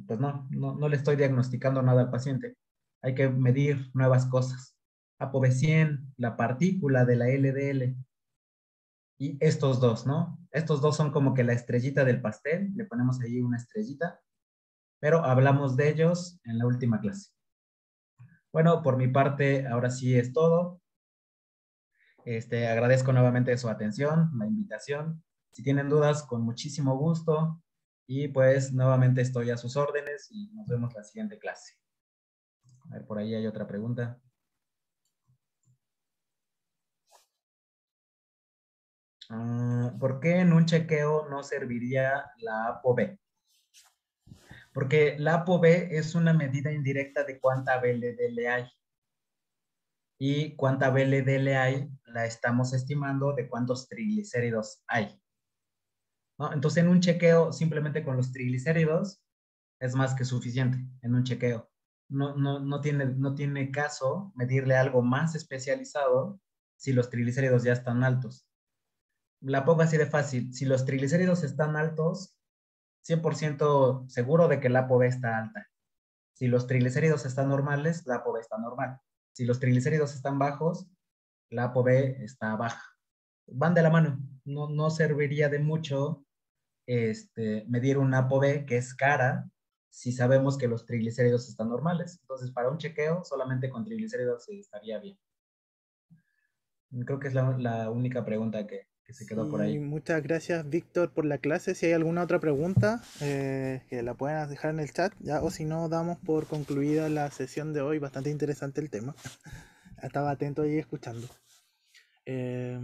pues no le estoy diagnosticando nada al paciente. Hay que medir nuevas cosas. ApoB100, la partícula de la LDL, y estos dos, ¿no? Estos dos son como que la estrellita del pastel, le ponemos ahí una estrellita, pero hablamos de ellos en la última clase. Bueno, por mi parte, ahora sí es todo. Agradezco nuevamente su atención, la invitación. Si tienen dudas, con muchísimo gusto. Y pues nuevamente estoy a sus órdenes y nos vemos la siguiente clase. A ver, por ahí hay otra pregunta. ¿Por qué en un chequeo no serviría la ApoB? Porque la ApoB es una medida indirecta de cuánta VLDL hay. Y cuánta VLDL hay, la estamos estimando de cuántos triglicéridos hay, ¿no? Entonces, en un chequeo, simplemente con los triglicéridos, es más que suficiente en un chequeo. No tiene caso medirle algo más especializado si los triglicéridos ya están altos. La pongo así de fácil. Si los triglicéridos están altos, 100% seguro de que la ApoB está alta. Si los triglicéridos están normales, la ApoB está normal. Si los triglicéridos están bajos, la ApoB está baja. Van de la mano. No serviría de mucho medir una ApoB que es cara si sabemos que los triglicéridos están normales. Entonces, para un chequeo, solamente con triglicéridos estaría bien. Creo que es la única pregunta que se quedó por Sí, ahí. muchas gracias, Víctor, por la clase. Si hay alguna otra pregunta, que la puedan dejar en el chat, ya, o si no, damos por concluida la sesión de hoy. Bastante interesante el tema. Estaba atento ahí escuchando. Eh,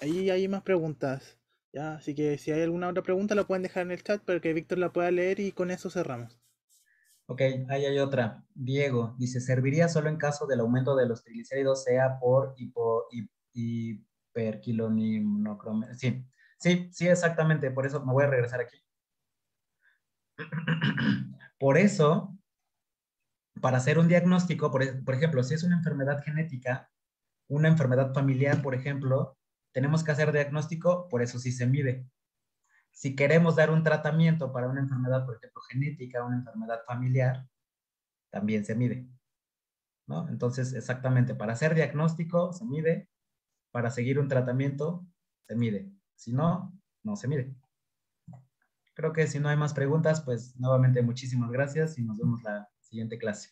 Ahí hay más preguntas, ya, así que si hay alguna otra pregunta la pueden dejar en el chat para que Víctor la pueda leer y con eso cerramos. Ok, ahí hay otra. Diego dice, ¿serviría solo en caso del aumento de los triglicéridos sea por hiperquiloninocromia? Sí, sí, sí, exactamente. Por eso me voy a regresar aquí. Por eso, para hacer un diagnóstico, por ejemplo, si es una enfermedad genética, una enfermedad familiar, por ejemplo, tenemos que hacer diagnóstico, por eso sí se mide. Si queremos dar un tratamiento para una enfermedad, por ejemplo, genética, una enfermedad familiar, también se mide, ¿no? Entonces, exactamente, para hacer diagnóstico se mide, para seguir un tratamiento se mide. Si no, no se mide. Creo que si no hay más preguntas, pues nuevamente muchísimas gracias y nos vemos la siguiente clase.